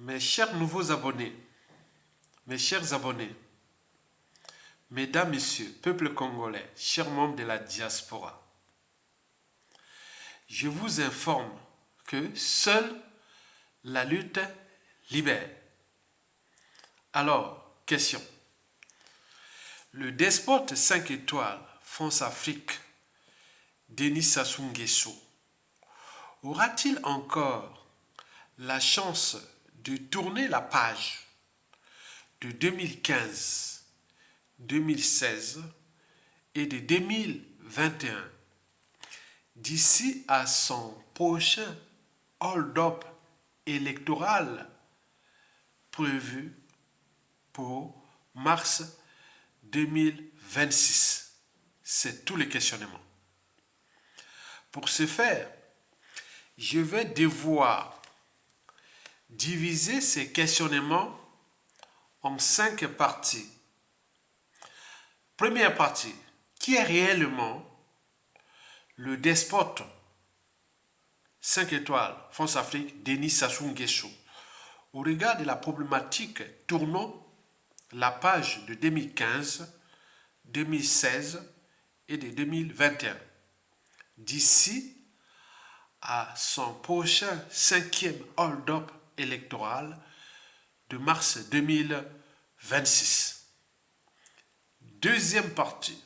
Mes chers nouveaux abonnés, mes chers abonnés, mesdames, messieurs, peuple congolais, chers membres de la diaspora, je vous informe que seule la lutte libère. Alors, question. Le despote 5 étoiles France-Afrique, Denis Sassou Nguesso, aura-t-il encore la chance de tourner la page de 2015, 2016 et de 2021 d'ici à son prochain hold-up électoral prévu pour mars 2026? C'est tout le questionnement. Pour ce faire, je vais devoir diviser ces questionnements en 5 parties. Première partie, qui est réellement le despote 5 étoiles France-Afrique Denis Sassou Nguesso au regard de la problématique tournant la page de 2015, 2016 et de 2021 d'ici à son prochain 5e hold-up électoral de mars 2026. Deuxième partie,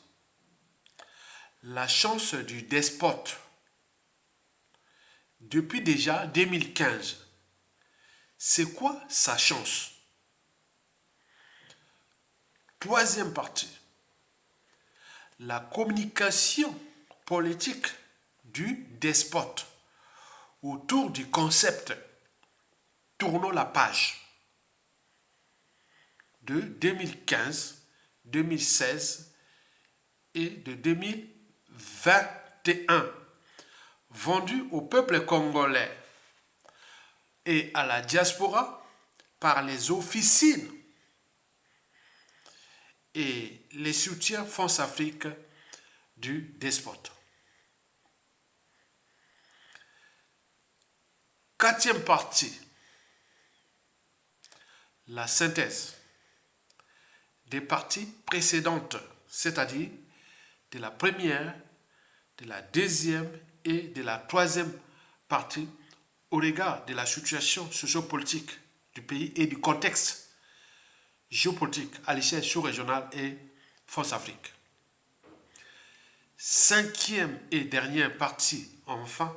la chance du despote depuis déjà 2015. C'est quoi sa chance? Troisième partie, la communication politique du despote autour du concept tournons la page de 2015, 2016 et de 2021 vendu au peuple congolais et à la diaspora par les officines et les soutiens France-Afrique du despote. Quatrième partie, la synthèse des parties précédentes, c'est-à-dire de la première, de la deuxième et de la troisième partie au regard de la situation sociopolitique du pays et du contexte géopolitique à l'échelle sous-régionale et France-Afrique. Cinquième et dernière partie, enfin,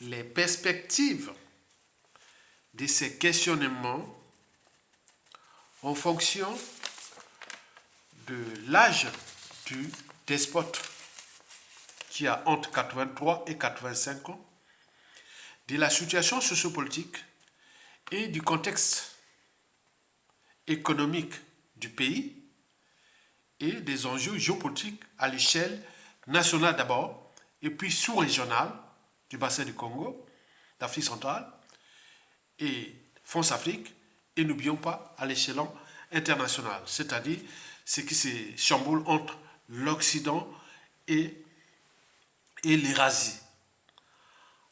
les perspectives de ces questionnements en fonction de l'âge du despote qui a entre 83 et 85 ans, de la situation sociopolitique et du contexte économique du pays et des enjeux géopolitiques à l'échelle nationale d'abord et puis sous-régionale du bassin du Congo, d'Afrique centrale et France-Afrique, et n'oublions pas à l'échelon international, c'est-à-dire ce qui se chamboule entre l'Occident et l'Eurasie,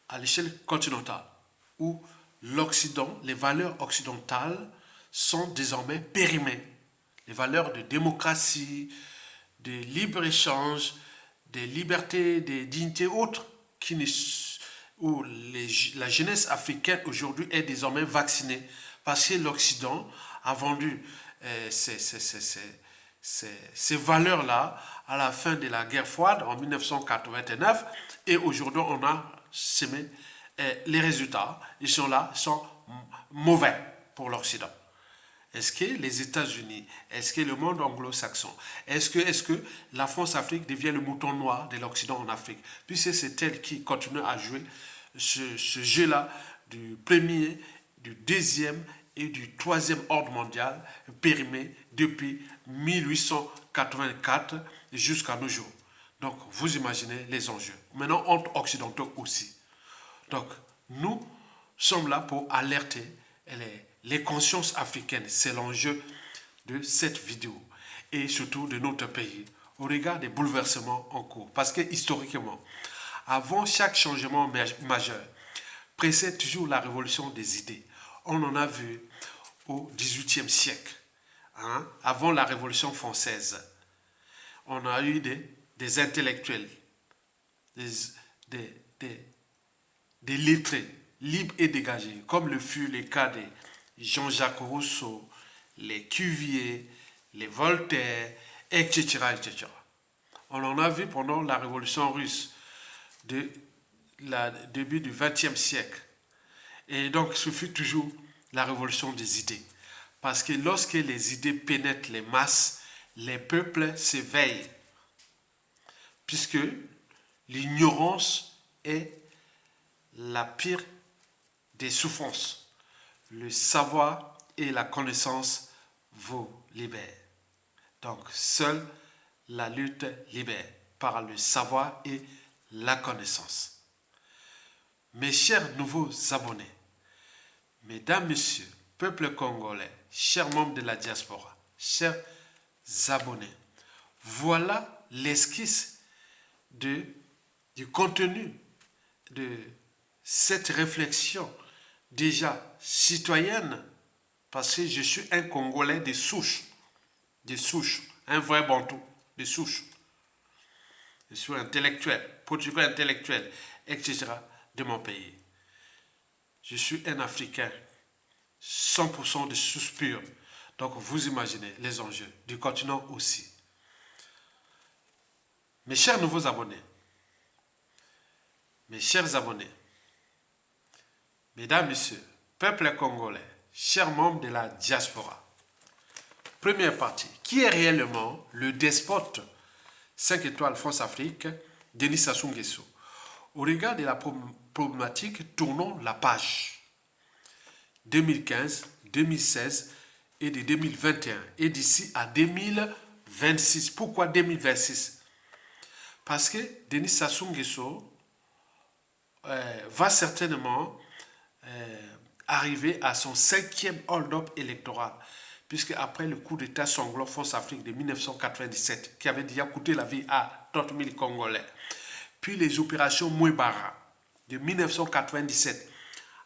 à l'échelle continentale, où l'Occident, les valeurs occidentales sont désormais périmées. Les valeurs de démocratie, de libre-échange, de liberté, de dignité autres, où la jeunesse africaine aujourd'hui est désormais vaccinée parce que l'Occident a vendu ces valeurs-là à la fin de la guerre froide en 1989 et aujourd'hui on a semé les résultats. Ils sont là, sont mauvais pour l'Occident. Est-ce que les États-Unis, est-ce que le monde anglo-saxon, est-ce que la France-Afrique devient le mouton noir de l'Occident en Afrique? Puisque c'est elle qui continue à jouer ce jeu-là du premier, du deuxième et du troisième ordre mondial périmé depuis 1884 jusqu'à nos jours. Donc, vous imaginez les enjeux. Maintenant, entre occidentaux aussi. Donc, nous sommes là pour alerter les consciences africaines. C'est l'enjeu de cette vidéo et surtout de notre pays au regard des bouleversements en cours. Parce que historiquement, avant chaque changement majeur, précède toujours la révolution des idées. On en a vu au XVIIIe siècle, hein, avant la Révolution française. On a eu des intellectuels, des, des, des lettrés, libres et dégagés, comme le fut le cas de Jean-Jacques Rousseau, les Cuvier, les Voltaire, etc., etc. On en a vu pendant la Révolution russe, début du XXe siècle. Et donc, ce fut toujours la révolution des idées. Parce que lorsque les idées pénètrent les masses, les peuples s'éveillent. Puisque l'ignorance est la pire des souffrances. Le savoir et la connaissance vous libèrent. Donc, seule la lutte libère par le savoir et la connaissance. Mes chers nouveaux abonnés, mesdames, messieurs, peuple congolais, chers membres de la diaspora, chers abonnés, voilà l'esquisse du contenu de cette réflexion déjà citoyenne, parce que je suis un Congolais de souche, un vrai bantou, de souche. Je suis intellectuel, portugais intellectuel, etc. de mon pays. Je suis un Africain, 100% de source pure. Donc vous imaginez les enjeux du continent aussi. Mes chers nouveaux abonnés, mes chers abonnés, mesdames, messieurs, peuple congolais, chers membres de la diaspora. Première partie, qui est réellement le despote 5 étoiles France-Afrique, Denis Sassou Nguesso? Au regard de la problématique, tournons la page. 2015, 2016 et de 2021 et d'ici à 2026. Pourquoi 2026? Parce que Denis Sassou Nguesso va certainement arriver à son 5e hold-up électoral, puisque après le coup d'État sanglant France-Afrique de 1997, qui avait déjà coûté la vie à 30 000 Congolais, puis les opérations Mouébara de 1997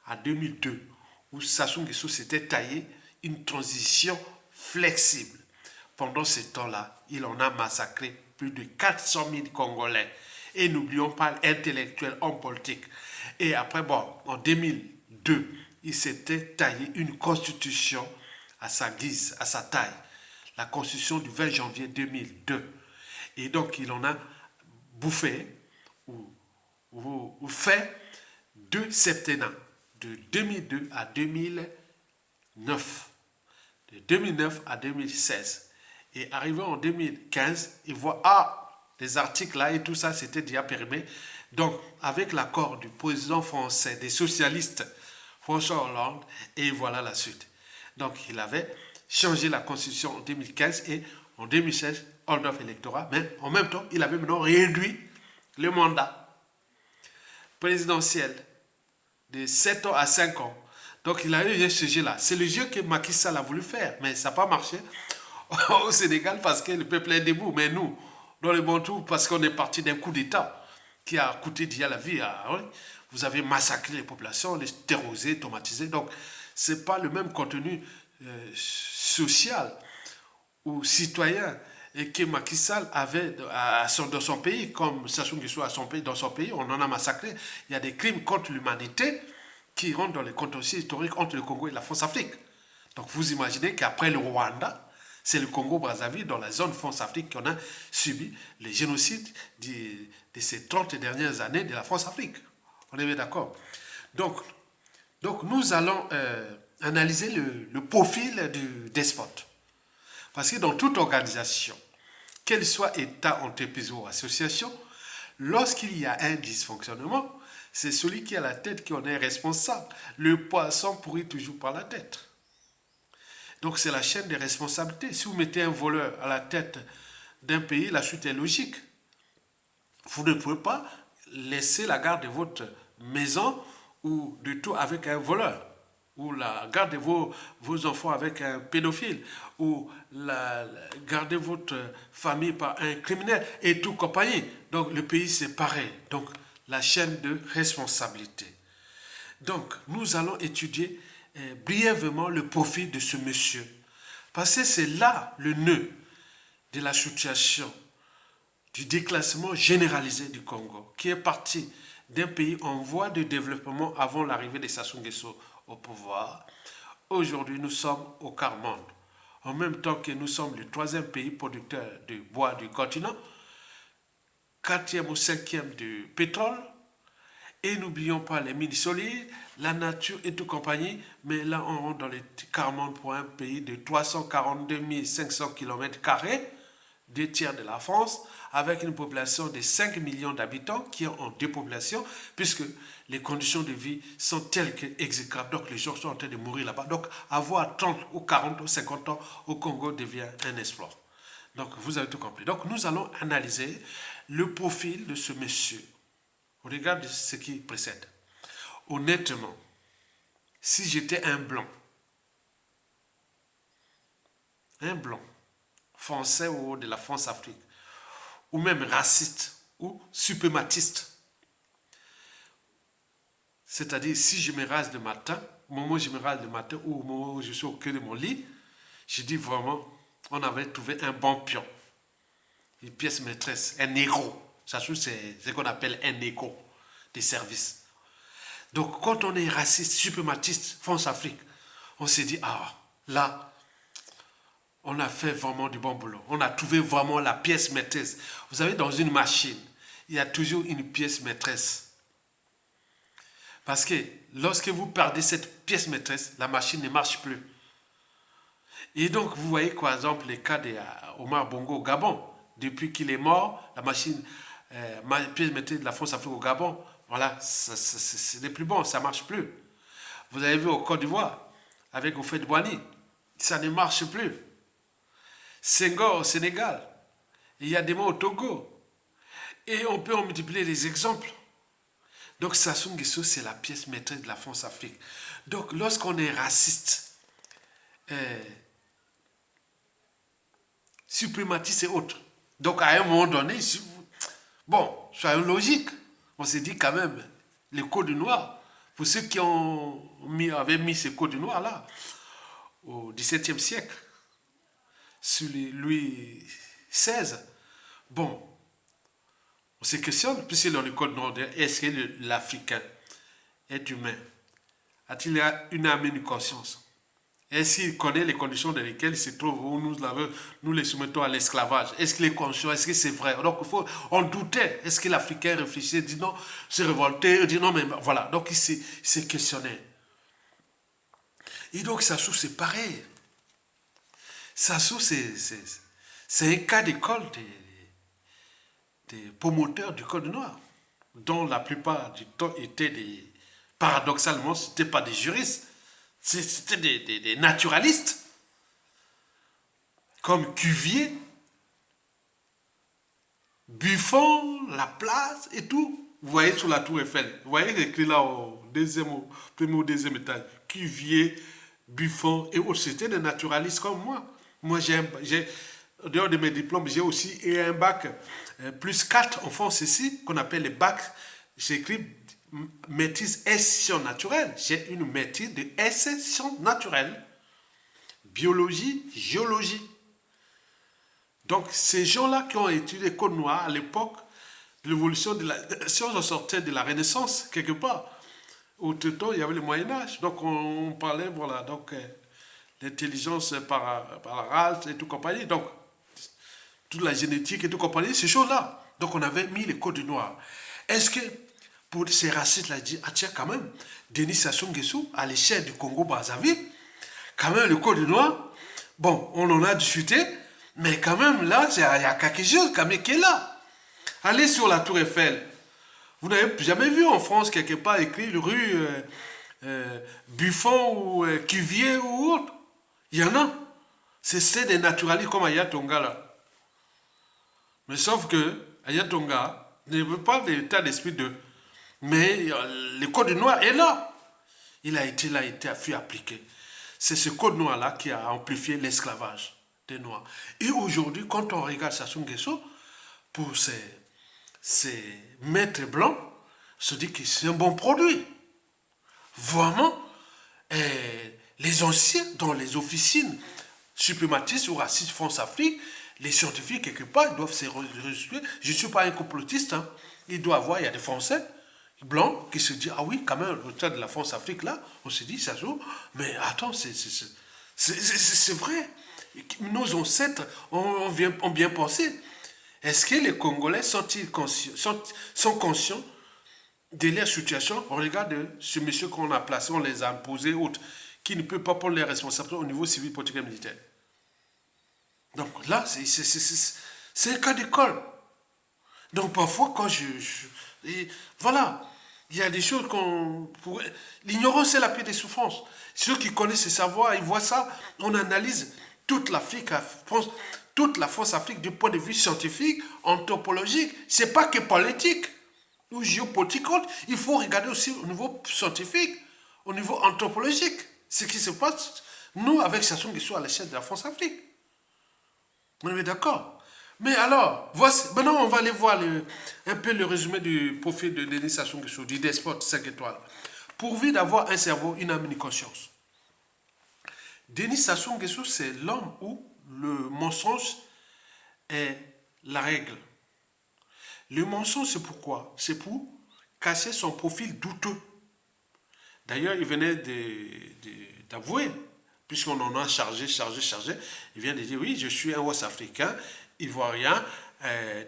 à 2002, où Sassou Nguesso s'était taillé une transition flexible. Pendant ce temps-là, il en a massacré plus de 400 000 Congolais. Et n'oublions pas l'intellectuel, homme politique. Et après, en 2002, il s'était taillé une constitution à sa guise, à sa taille. La constitution du 20 janvier 2002. Et donc, il en a bouffé ou fait 2 septennats, de 2002 à 2009, de 2009 à 2016. Et arrivé en 2015, il voit, les articles là et tout ça, c'était déjà périmé. Donc, avec l'accord du président français, des socialistes, François Hollande, et voilà la suite. Donc, il avait changé la constitution en 2015 et en 2016, hold-up électoral, mais en même temps, il avait maintenant réduit le mandat présidentiel de 7 ans à 5 ans. Donc il a eu ce jeu-là. C'est le jeu que Macky Sall a voulu faire, mais ça n'a pas marché au Sénégal parce que le peuple est debout. Mais nous, dans le Bantou, parce qu'on est parti d'un coup d'État qui a coûté déjà la vie vous avez massacré les populations, les terrorisé, traumatisé. Donc ce n'est pas le même contenu social ou citoyen et que Macky Sall avait dans son pays, comme Sassou Nguesso dans son pays, on en a massacré. Il y a des crimes contre l'humanité qui rentrent dans les contentieux historiques entre le Congo et la France-Afrique. Donc vous imaginez qu'après le Rwanda, c'est le Congo-Brazzaville, dans la zone France-Afrique, qu'on a subi les génocides de ces 30 dernières années de la France-Afrique. On est bien d'accord. Donc nous allons analyser le profil du despote. Parce que dans toute organisation, qu'elle soit État, entreprise ou association, lorsqu'il y a un dysfonctionnement, c'est celui qui a la tête qui en est responsable. Le poisson pourrit toujours par la tête. Donc c'est la chaîne des responsabilités. Si vous mettez un voleur à la tête d'un pays, la suite est logique. Vous ne pouvez pas laisser la garde de votre maison ou de tout avec un voleur, ou la garde de vos enfants avec un pédophile, ou garder votre famille par un criminel et tout compagnie. Donc le pays c'est pareil. Donc la chaîne de responsabilité. Donc nous allons étudier brièvement le profil de ce monsieur. Parce que c'est là le nœud de la situation du déclassement généralisé du Congo, qui est parti d'un pays en voie de développement avant l'arrivée de Sassou Nguesso au pouvoir. Aujourd'hui, nous sommes au quart-monde. En même temps que nous sommes le 3e pays producteur de bois du continent, 4e ou 5e du pétrole, et n'oublions pas les mines solides, la nature et tout compagnie, mais là on rentre dans les quart-monde pour un pays de 342 500 km², 2 tiers de la France, avec une population de 5 millions d'habitants qui est en dépopulation, puisque les conditions de vie sont telles que exécrables. Donc les gens sont en train de mourir là-bas. Donc avoir 30 ou 40 ou 50 ans au Congo devient un exploit. Donc vous avez tout compris. Donc nous allons analyser le profil de ce monsieur au regard de ce qui précède. Honnêtement, si j'étais un blanc, français ou de la France-Afrique, ou même raciste ou suprématiste, c'est-à-dire si je me rase le matin, au moment où je me rase le matin ou au moment où je suis au cœur de mon lit, je dis vraiment, on avait trouvé un bon pion, une pièce maîtresse, un négro. Ça c'est ce qu'on appelle un négro des services. Donc quand on est raciste, suprématiste, France-Afrique, on s'est dit, ah, là, on a fait vraiment du bon boulot. On a trouvé vraiment la pièce maîtresse. Vous savez, dans une machine, il y a toujours une pièce maîtresse. Parce que lorsque vous perdez cette pièce maîtresse, la machine ne marche plus. Et donc, vous voyez, par exemple, les cas d'Omar Bongo au Gabon. Depuis qu'il est mort, la machine, pièce maîtresse de la France-Afrique au Gabon, voilà, ce n'est plus bon, ça ne marche plus. Vous avez vu au Côte d'Ivoire, avec Houphouët-Boigny, ça ne marche plus. Senghor au Sénégal, il y a des mots au Togo. Et on peut en multiplier les exemples. Donc Sassou Nguesso, c'est la pièce maîtresse de la France-Afrique. Donc lorsqu'on est raciste, suprématiste et autres, donc à un moment donné, bon, soyons logiques, on s'est dit quand même, les codes noirs, pour ceux qui avaient mis ces codes noirs là, au XVIIe siècle, sur Louis XVI, bon, on se questionne, puisque dans le code noir, est-ce que l'Africain est humain? A-t-il une âme et une conscience? Est-ce qu'il connaît les conditions dans lesquelles il se trouve, où nous les soumettons à l'esclavage? Est-ce qu'il est conscient? Est-ce que c'est vrai? Donc, on doutait. Est-ce que l'Africain réfléchissait, dit non, s'est révolté, dit non, mais voilà. Donc, il s'est questionné. Et donc, Sassou, c'est pareil. Sassou, c'est un cas d'école des promoteurs du Code noir, dont la plupart du temps étaient paradoxalement, ce n'étaient pas des juristes, c'était des naturalistes, comme Cuvier, Buffon, Laplace et tout. Vous voyez sur la tour Eiffel, vous voyez écrit là au premier ou deuxième étage, Cuvier, Buffon et autres, c'était des naturalistes comme moi. Moi, en dehors de mes diplômes, j'ai aussi un bac plus 4 en France ici, qu'on appelle le bac. J'ai écrit maîtrise et sciences naturelles. J'ai une maîtrise de sciences naturelles. Biologie, géologie. Donc, ces gens-là qui ont étudié le Code noir à l'époque, l'évolution de la science en sortait de la Renaissance, quelque part. Au temps, il y avait le Moyen-Âge. Donc, on parlait, voilà, donc, l'intelligence par la race et tout compagnie. Donc, toute la génétique et tout compagnie, ces choses-là. Donc, on avait mis les codes noirs. Est-ce que, pour ces racistes-là, dit, ah tiens, quand même, Denis Sassou Nguesso, à l'échelle du Congo-Brazzaville, quand même, le code noir, bon, on en a discuté, mais quand même, là, il y a quelque chose quand même qui est là. Allez sur la tour Eiffel. Vous n'avez jamais vu en France, quelque part, écrit rue Buffon ou Cuvier ou autre. Il y en a. C'est des naturalistes comme Aya Tonga là. Mais sauf que Aya Tonga ne veut pas l'état d'esprit d'eux. Mais le code noir est là. Il a été là, il a fui appliqué. C'est ce code noir-là qui a amplifié l'esclavage des Noirs. Et aujourd'hui, quand on regarde Sassou Nguesso, pour ces maîtres blancs, se dit que c'est un bon produit. Vraiment, les anciens, dans les officines suprématistes ou racistes France-Afrique, les scientifiques, quelque part, ils doivent se réjouir. Je ne suis pas un complotiste. Hein. Il doit y avoir, il y a des Français blancs qui se disent, ah oui, quand même, au temps de la France-Afrique, là, on se dit, ça joue. Mais attends, c'est vrai. Nos ancêtres ont bien pensé. Est-ce que les Congolais sont conscients de leur situation? On regarde ce monsieur qu'on a placé, on les a imposés, autres, qui ne peut pas prendre les responsabilités au niveau civil, politique et militaire. Donc là, c'est un cas d'école. Donc parfois, quand voilà, il y a des choses qu'on pourrait... L'ignorance, c'est la pire des souffrances. Ceux qui connaissent ce savoir, ils voient ça, on analyse toute l'Afrique, toute la France-Afrique du point de vue scientifique, anthropologique. C'est pas que politique ou géopolitique. Il faut regarder aussi au niveau scientifique, au niveau anthropologique, ce qui se passe, nous, avec Sassou Nguesso à l'échelle de la France-Afrique. On est d'accord. Mais alors, voici, maintenant on va aller voir un peu le résumé du profil de Denis Sassou Nguesso, du despote 5 étoiles. Pourvu d'avoir un cerveau, une âme, une conscience. Denis Sassou Nguesso, c'est l'homme où le mensonge est la règle. Le mensonge, c'est pourquoi? C'est pour cacher son profil douteux. D'ailleurs, il venait d'avouer, puisqu'on en a chargé, il vient de dire, oui, je suis un Ouest-Africain, ivoirien,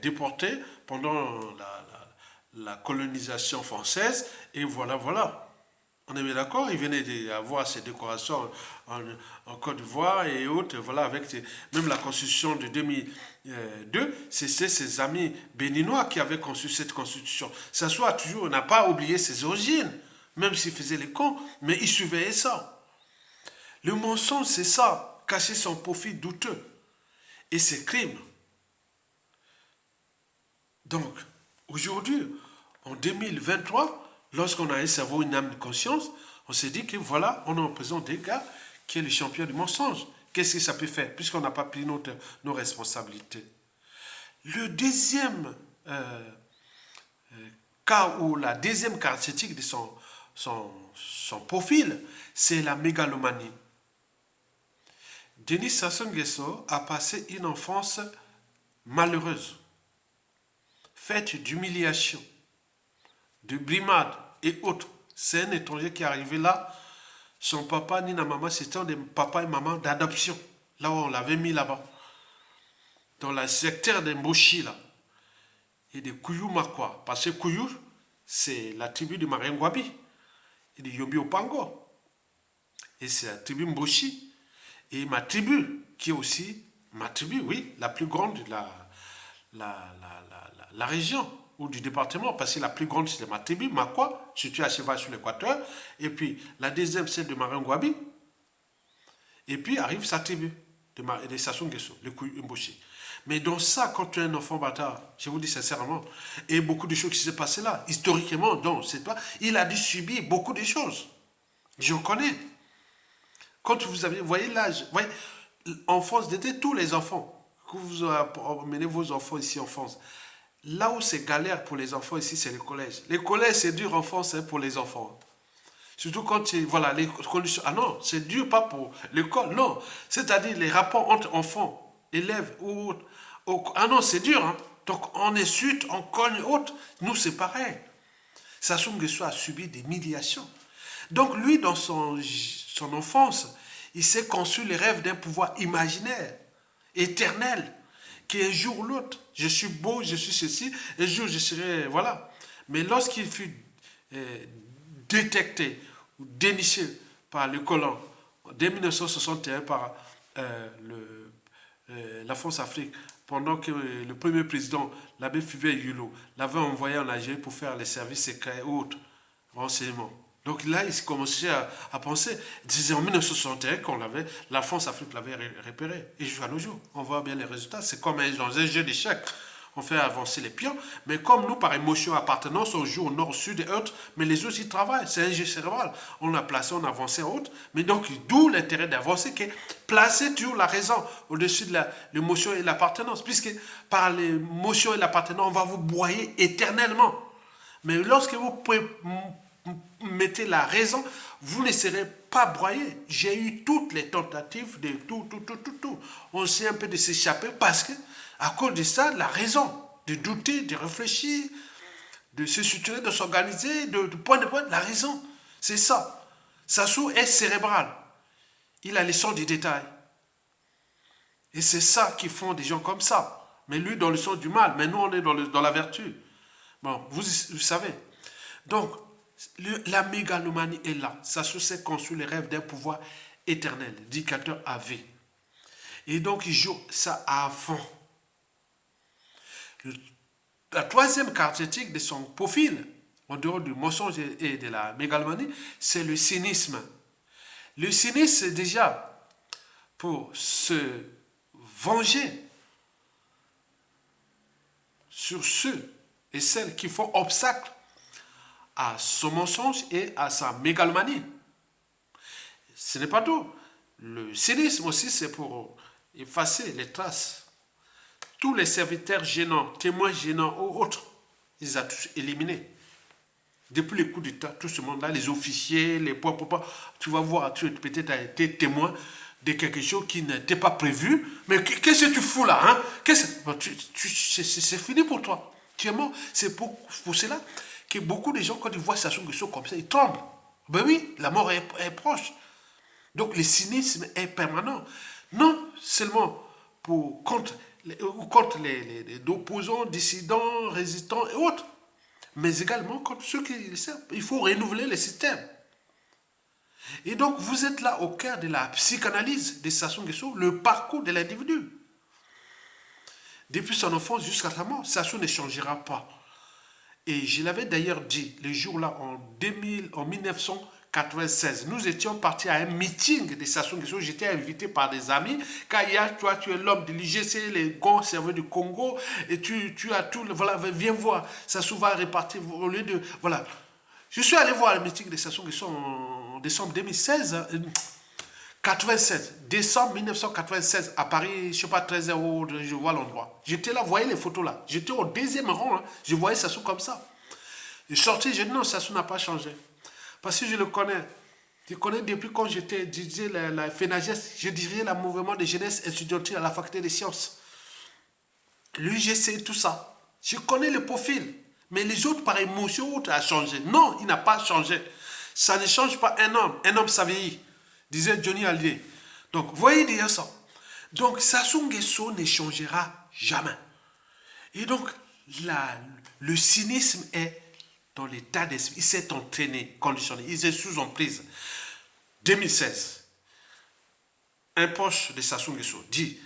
déporté pendant la colonisation française, et voilà. On est bien d'accord, il venait d'avoir ses décorations en Côte d'Ivoire et autres, voilà, avec même la constitution de 2002, c'était ses amis béninois qui avaient conçu cette constitution. Ça soit toujours, on n'a pas oublié ses origines, même s'il faisait les cons, mais il surveillait ça. Le mensonge, c'est ça, cacher son profit douteux et ses crimes. Donc, aujourd'hui, en 2023, lorsqu'on a un cerveau, une âme de conscience, on s'est dit que voilà, on est en présence des gars qui est le champion du mensonge. Qu'est-ce que ça peut faire, puisqu'on n'a pas pris nos responsabilités? Le deuxième cas ou la deuxième caractéristique de son profil, c'est la mégalomanie. Denis Sassou Nguesso a passé une enfance malheureuse, faite d'humiliation, de brimades et autres. C'est un étranger qui est arrivé là. Son papa ni la maman, c'était des papas et maman d'adoption. Là où on l'avait mis là-bas. Dans le secteur de Mboshi, là. Et de Kouyou Makwa. Parce que Kouyou, c'est la tribu de Marengwabi. Et de Yombi Opango. Et c'est la tribu Mboshi. Et ma tribu, qui est aussi ma tribu, oui, la plus grande de la région ou du département, parce que la plus grande c'est ma tribu, Makwa, située à cheval sur l'équateur, et puis la deuxième c'est de Marengwabi, et puis arrive sa tribu de Sassou Nguesso, le Kouyou Mboshi. Mais dans ça, quand tu es un enfant bâtard, je vous dis sincèrement, et beaucoup de choses qui se passent là, historiquement, donc, c'est pas, il a dû subir beaucoup de choses. J'en connais. Quand vous voyez l'âge, voyez, en France, d'été, tous les enfants, que vous emmenez vos enfants ici en France, là où c'est galère pour les enfants ici, c'est les collèges. Les collèges, c'est dur en France pour les enfants. Surtout quand voilà, les conditions. Ah non, c'est dur pas pour l'école, non. C'est-à-dire les rapports entre enfants, élèves ou ah non, c'est dur. Hein. Donc on insulte, on cogne, autres. Nous, c'est pareil. Sassou Nguesso a subi des humiliations. Donc lui, dans son enfance, il s'est conçu les rêves d'un pouvoir imaginaire, éternel, qui un jour ou l'autre, je suis beau, je suis ceci, un jour je serai, voilà. Mais lorsqu'il fut détecté ou déniché par le colon, dès 1961 par la France-Afrique, pendant que le premier président, l'abbé Fuvay Yulo, l'avait envoyé en Algérie pour faire les services secrets et autres renseignements. Donc là, il commençait à penser. C'est en 1961 la France-Afrique l'avait repéré. Et jusqu'à nos jours, on voit bien les résultats. C'est comme dans un jeu d'échecs. On fait avancer les pions. Mais comme nous, par émotion, appartenance, on joue au nord, au sud et autres. Mais les autres, ils travaillent. C'est un jeu cérébral. On a placé, on a avancé en autre. Mais donc, d'où l'intérêt d'avancer, que placer toujours la raison au-dessus de l'émotion et l'appartenance. Puisque par l'émotion et l'appartenance, on va vous broyer éternellement. Mais lorsque vous mettez la raison, vous ne serez pas broyé. J'ai eu toutes les tentatives de tout. On sait un peu de s'échapper parce que, à cause de ça, la raison, de douter, de réfléchir, de se structurer, de s'organiser, de point, la raison, c'est ça. Sassou est cérébral. Il a les sons du détail. Et c'est ça qui font des gens comme ça. Mais lui, dans le sens du mal. Mais nous, on est dans la vertu. Bon, vous savez. Donc, la mégalomanie est là. Sassou s'est construit les rêves d'un pouvoir éternel, dictateur à vie. Et donc, il joue ça à fond. La troisième caractéristique de son profil, en dehors du mensonge et de la mégalomanie, c'est le cynisme. Le cynisme, c'est déjà pour se venger sur ceux et celles qui font obstacle à son mensonge et à sa mégalomanie. Ce n'est pas tout. Le cynisme aussi, c'est pour effacer les traces. Tous les serviteurs gênants, témoins gênants ou autres, ils les ont tous éliminés. Depuis les coups d'État, tout ce monde-là, les officiers, les tu vas voir, tu peut-être été témoin de quelque chose qui n'était pas prévu. Mais qu'est-ce que tu fous là, hein? C'est fini pour toi. Tu es mort. C'est pour cela que beaucoup de gens, quand ils voient Sassou Nguesso comme ça, ils tremblent. Ben oui, la mort est proche. Donc le cynisme est permanent. Non seulement contre les opposants, dissidents, résistants et autres, mais également contre ceux qui le servent. Il faut renouveler le système. Et donc, vous êtes là au cœur de la psychanalyse de Sassou Nguesso, le parcours de l'individu. Depuis son enfance jusqu'à sa mort, Sassou ne changera pas. Et je l'avais d'ailleurs dit, le jour-là, en 1996, nous étions partis à un meeting de Sassou Nguesso. J'étais invité par des amis. Kaya, toi, tu es l'homme de l'IGC, les grands serveurs du Congo, et tu as tout. Voilà, viens voir. Sassou va répartir au lieu de. Voilà. Je suis allé voir le meeting de Sassou Nguesso en décembre 2016. 96, décembre 1996, à Paris, je ne sais pas, 13h, je vois l'endroit. J'étais là, vous voyez les photos là. J'étais au deuxième rang, hein. Je voyais Sassou comme ça. Je suis sorti, j'ai dit non, Sassou n'a pas changé. Parce que je le connais. Je connais depuis quand j'étais dirigeant la FENAGES, je dirigeais le mouvement de jeunesse étudiantine à la faculté des sciences. L'UGC, tout ça. Je connais le profil. Mais les autres, par émotion, a changé. Non, il n'a pas changé. Ça ne change pas un homme. Un homme, ça vieillit, disait Johnny Hallyday. Donc, voyez déjà ça. Donc, Sassou Nguesso ne changera jamais. Et donc, le cynisme est dans l'état d'esprit. Il s'est entraîné, conditionné. Il est sous emprise. 2016, un proche de Sassou Nguesso dit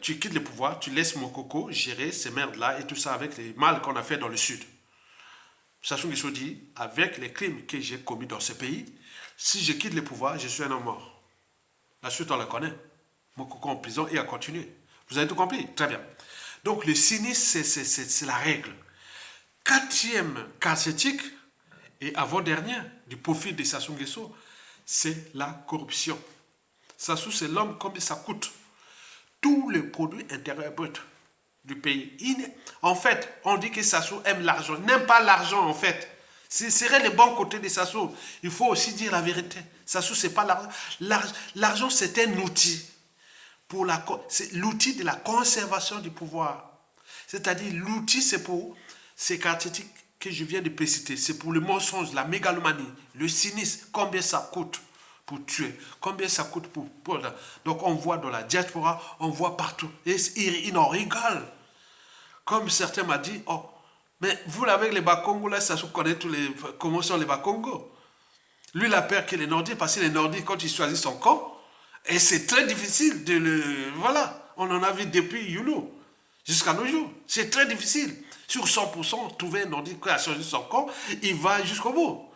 tu quittes le pouvoir, tu laisses Mokoko gérer ces merdes-là et tout ça avec les mal qu'on a fait dans le sud. Sassou Nguesso dit, avec les crimes que j'ai commis dans ce pays, si je quitte le pouvoir, je suis un homme mort. La suite, on la connaît. Mokoko en prison et a continué. Vous avez tout compris? Très bien. Donc, le cynisme, c'est la règle. Quatrième caractéristique, et avant-dernière, du profil de Sassou Nguesso, c'est la corruption. Sassou, c'est l'homme combien ça coûte. Tout le produit intérieur brut du pays. En fait, on dit que Sassou aime l'argent. Il n'aime pas l'argent, en fait. Ce serait le bon côté de Sassou. Il faut aussi dire la vérité. Sassou, c'est pas l'argent. L'argent, c'est un outil. C'est l'outil de la conservation du pouvoir. C'est-à-dire, l'outil, c'est pour ces caractéristiques que je viens de préciter. C'est pour le mensonge, la mégalomanie, le cynisme, combien ça coûte pour tuer, combien ça coûte pour... Donc on voit dans la diaspora, on voit partout. Et ils en rigolent. Comme certains m'ont dit, oh, mais vous avec les Bakongo, là, ça se connaît comment sont les Bakongo. Lui, il a peur que les Nordiques, parce que les Nordiques, quand ils choisissent son camp, et c'est très difficile de le... Voilà, on en a vu depuis Youlou, jusqu'à nos jours. C'est très difficile. Sur 100%, trouver un Nordique qui a choisi son camp, il va jusqu'au bout.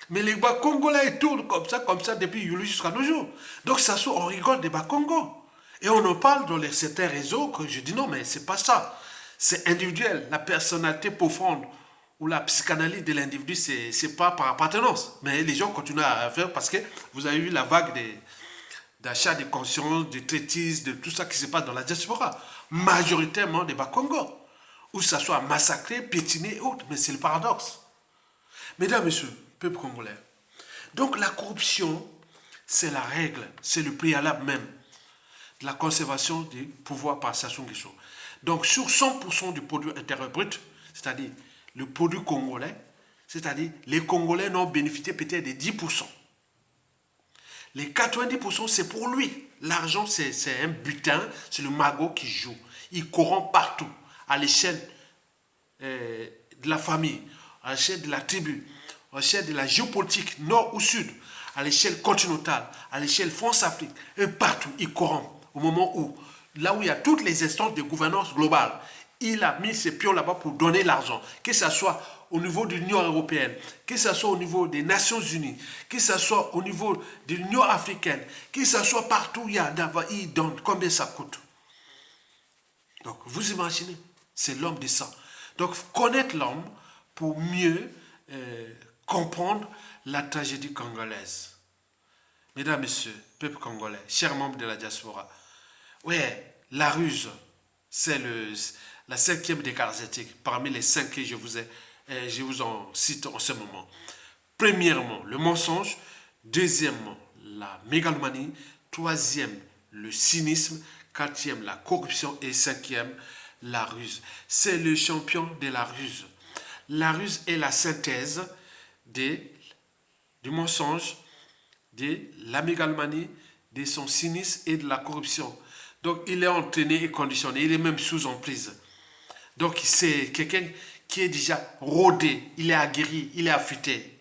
Mais les Congolais, ils tournent comme ça, depuis Youlou jusqu'à nos jours. Donc, ça on rigole des Congo. Et on en parle dans certains réseaux que je dis non, mais c'est pas ça. C'est individuel. La personnalité profonde ou la psychanalyse de l'individu, c'est pas par appartenance. Mais les gens continuent à faire parce que vous avez vu la vague d'achat de conscience, de traitise, de tout ça qui se passe dans la diaspora. Majoritairement des Congo. Où ça soit massacré, piétiné et autres. Mais c'est le paradoxe. Mesdames, Messieurs, peuple congolais, donc la corruption, c'est la règle, c'est le préalable même de la conservation du pouvoir par Sassou Nguesso. Donc sur 100% du produit intérieur brut, c'est-à-dire le produit congolais, c'est-à-dire les Congolais n'ont bénéficié peut-être des 10%. Les 90%, c'est pour lui. L'argent, c'est un butin, c'est le magot qui joue. Il corrompt partout, à l'échelle de la famille, à l'échelle de la tribu, à l'échelle de la géopolitique, nord ou sud, à l'échelle continentale, à l'échelle France-Afrique, et partout, il corrompt. Au moment où, là où il y a toutes les instances de gouvernance globale, il a mis ses pions là-bas pour donner l'argent, que ce soit au niveau de l'Union européenne, que ce soit au niveau des Nations unies, que ce soit au niveau de l'Union africaine, que ce soit partout, il donne combien ça coûte. Donc, vous imaginez, c'est l'homme de sang. Donc, connaître l'homme pour mieux comprendre la tragédie congolaise. Mesdames, Messieurs, peuple congolais, chers membres de la diaspora, ouais, la ruse, c'est la cinquième des caractéristiques parmi les 5 que je vous en cite en ce moment. Premièrement, le mensonge. Deuxièmement, la mégalomanie. Troisième, le cynisme. Quatrième, la corruption. Et cinquième, la ruse. C'est le champion de la ruse. La ruse est la synthèse du mensonge, de la mégalomanie, de son cynisme et de la corruption. Donc, il est entraîné et conditionné. Il est même sous emprise. Donc, c'est quelqu'un qui est déjà rodé. Il est aguerri. Il est affûté.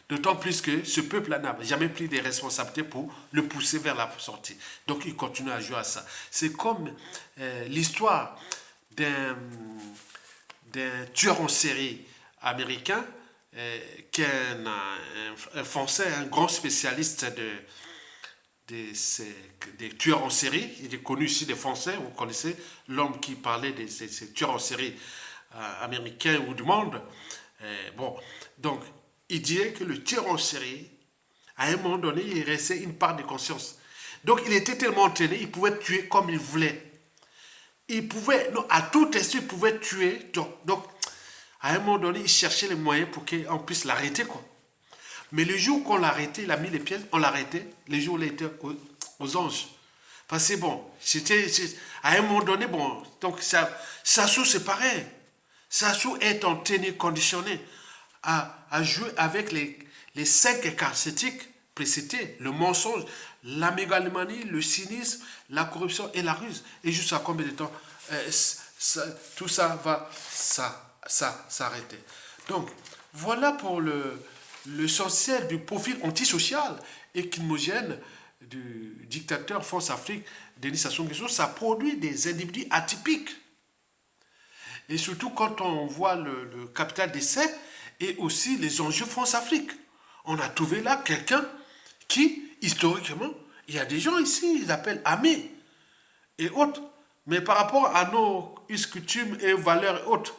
D'autant plus que ce peuple-là n'a jamais pris des responsabilités pour le pousser vers la sortie. Donc, il continue à jouer à ça. C'est comme l'histoire d'un tueur en série américain qui est un Français, un grand spécialiste des tueurs en série. Il est connu ici des Français. Vous connaissez l'homme qui parlait de ces tueurs en série américains ou du monde. Bon, donc, il disait que le tueur en série, à un moment donné, il restait une part de conscience. Donc, il était tellement entraîné, il pouvait tuer comme il voulait. Il pouvait, non, à tout instant, il pouvait tuer. Donc, à un moment donné, il cherchait les moyens pour qu'on puisse l'arrêter, quoi. Mais le jour qu'on l'a arrêté, il a mis les pièces, on l'a arrêté, le jour où il était aux anges. Parce que bon, à un moment donné, bon, donc Sassou, c'est pareil. Sassou est entraîné, conditionné à jouer avec les 5 caractéristiques précitées, le mensonge, la mégalomanie, le cynisme, la corruption et la ruse. Et jusqu'à combien de temps tout ça va s'arrêter. Donc, voilà pour l'essentiel du profil antisocial et climogène du dictateur France-Afrique, Denis Sassou Nguesso. Ça produit des individus atypiques. Et surtout quand on voit le capital d'essai et aussi les enjeux France-Afrique. On a trouvé là quelqu'un qui, historiquement, il y a des gens ici, ils appellent amis et autres. Mais par rapport à nos us, coutumes et valeurs et autres,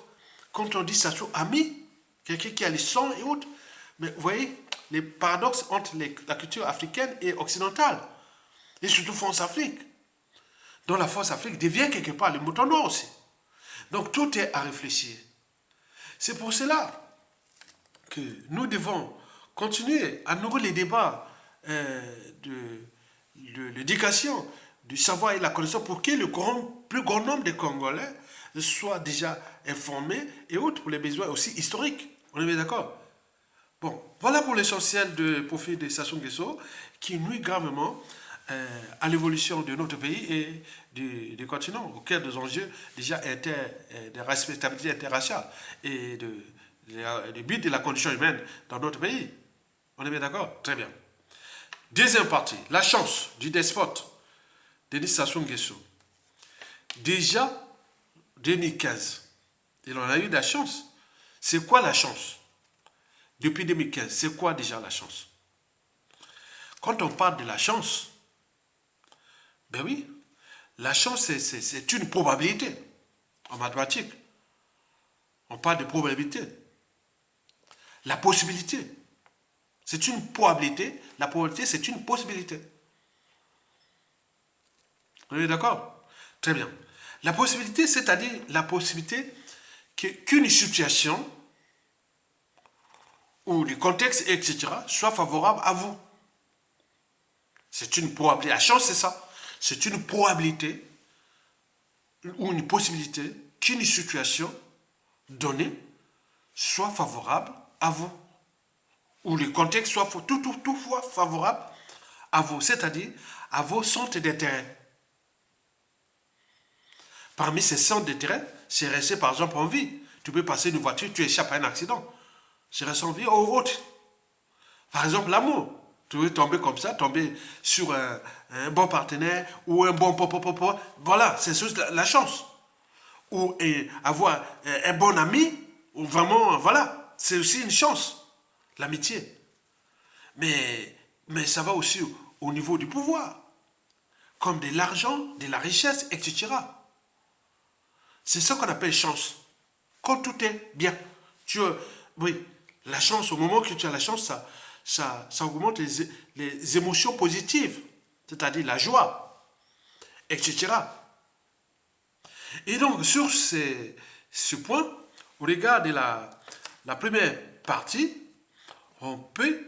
quand on dit Sassou ami, quelqu'un qui a le sang et autres, mais vous voyez les paradoxes entre la culture africaine et occidentale, et surtout France-Afrique, dont la France-Afrique devient quelque part le mouton noir aussi. Donc tout est à réfléchir. C'est pour cela que nous devons continuer à nourrir les débats de l'éducation, du savoir et de la connaissance pour que le plus grand nombre de Congolais soient déjà informés et autres pour les besoins aussi historiques. On est bien d'accord? Bon, voilà pour l'essentiel du profil de Sassou Nguesso qui nuit gravement à l'évolution de notre pays et du continent, au cœur des enjeux déjà de respectabilité interraciale et du but de la condition humaine dans notre pays. On est bien d'accord? Très bien. Deuxième partie, la chance du despote, Denis Sassou Nguesso. Déjà, 2015, il en a eu de la chance. C'est quoi la chance? Depuis 2015, c'est quoi déjà la chance? Quand on parle de la chance, ben oui, la chance, c'est une probabilité en mathématiques. On parle de probabilité. La possibilité, c'est une probabilité. La probabilité, c'est une possibilité. Vous êtes d'accord? Très bien. La possibilité, c'est-à-dire la possibilité qu'une situation ou le contexte, etc., soit favorable à vous. C'est une probabilité. La chance, c'est ça. C'est une probabilité ou une possibilité qu'une situation donnée soit favorable à vous. Ou le contexte soit toutefois favorable à vous, c'est-à-dire à vos centres d'intérêt. Parmi ces centres d'intérêt, c'est rester par exemple en vie. Tu peux passer une voiture, tu échappes à un accident. C'est rester en vie ou autre. Par exemple, l'amour. Tu veux tomber comme ça, tomber sur un bon partenaire ou un bon popo. Voilà, c'est la chance. Ou avoir un bon ami, ou vraiment, voilà, c'est aussi une chance. L'amitié. Mais ça va aussi au niveau du pouvoir. Comme de l'argent, de la richesse, etc. C'est ça qu'on appelle chance. Quand tout est bien. Oui, la chance, au moment que tu as la chance, ça augmente les émotions positives, c'est-à-dire la joie, etc. Et donc, sur ce point, au regard de la première partie, on peut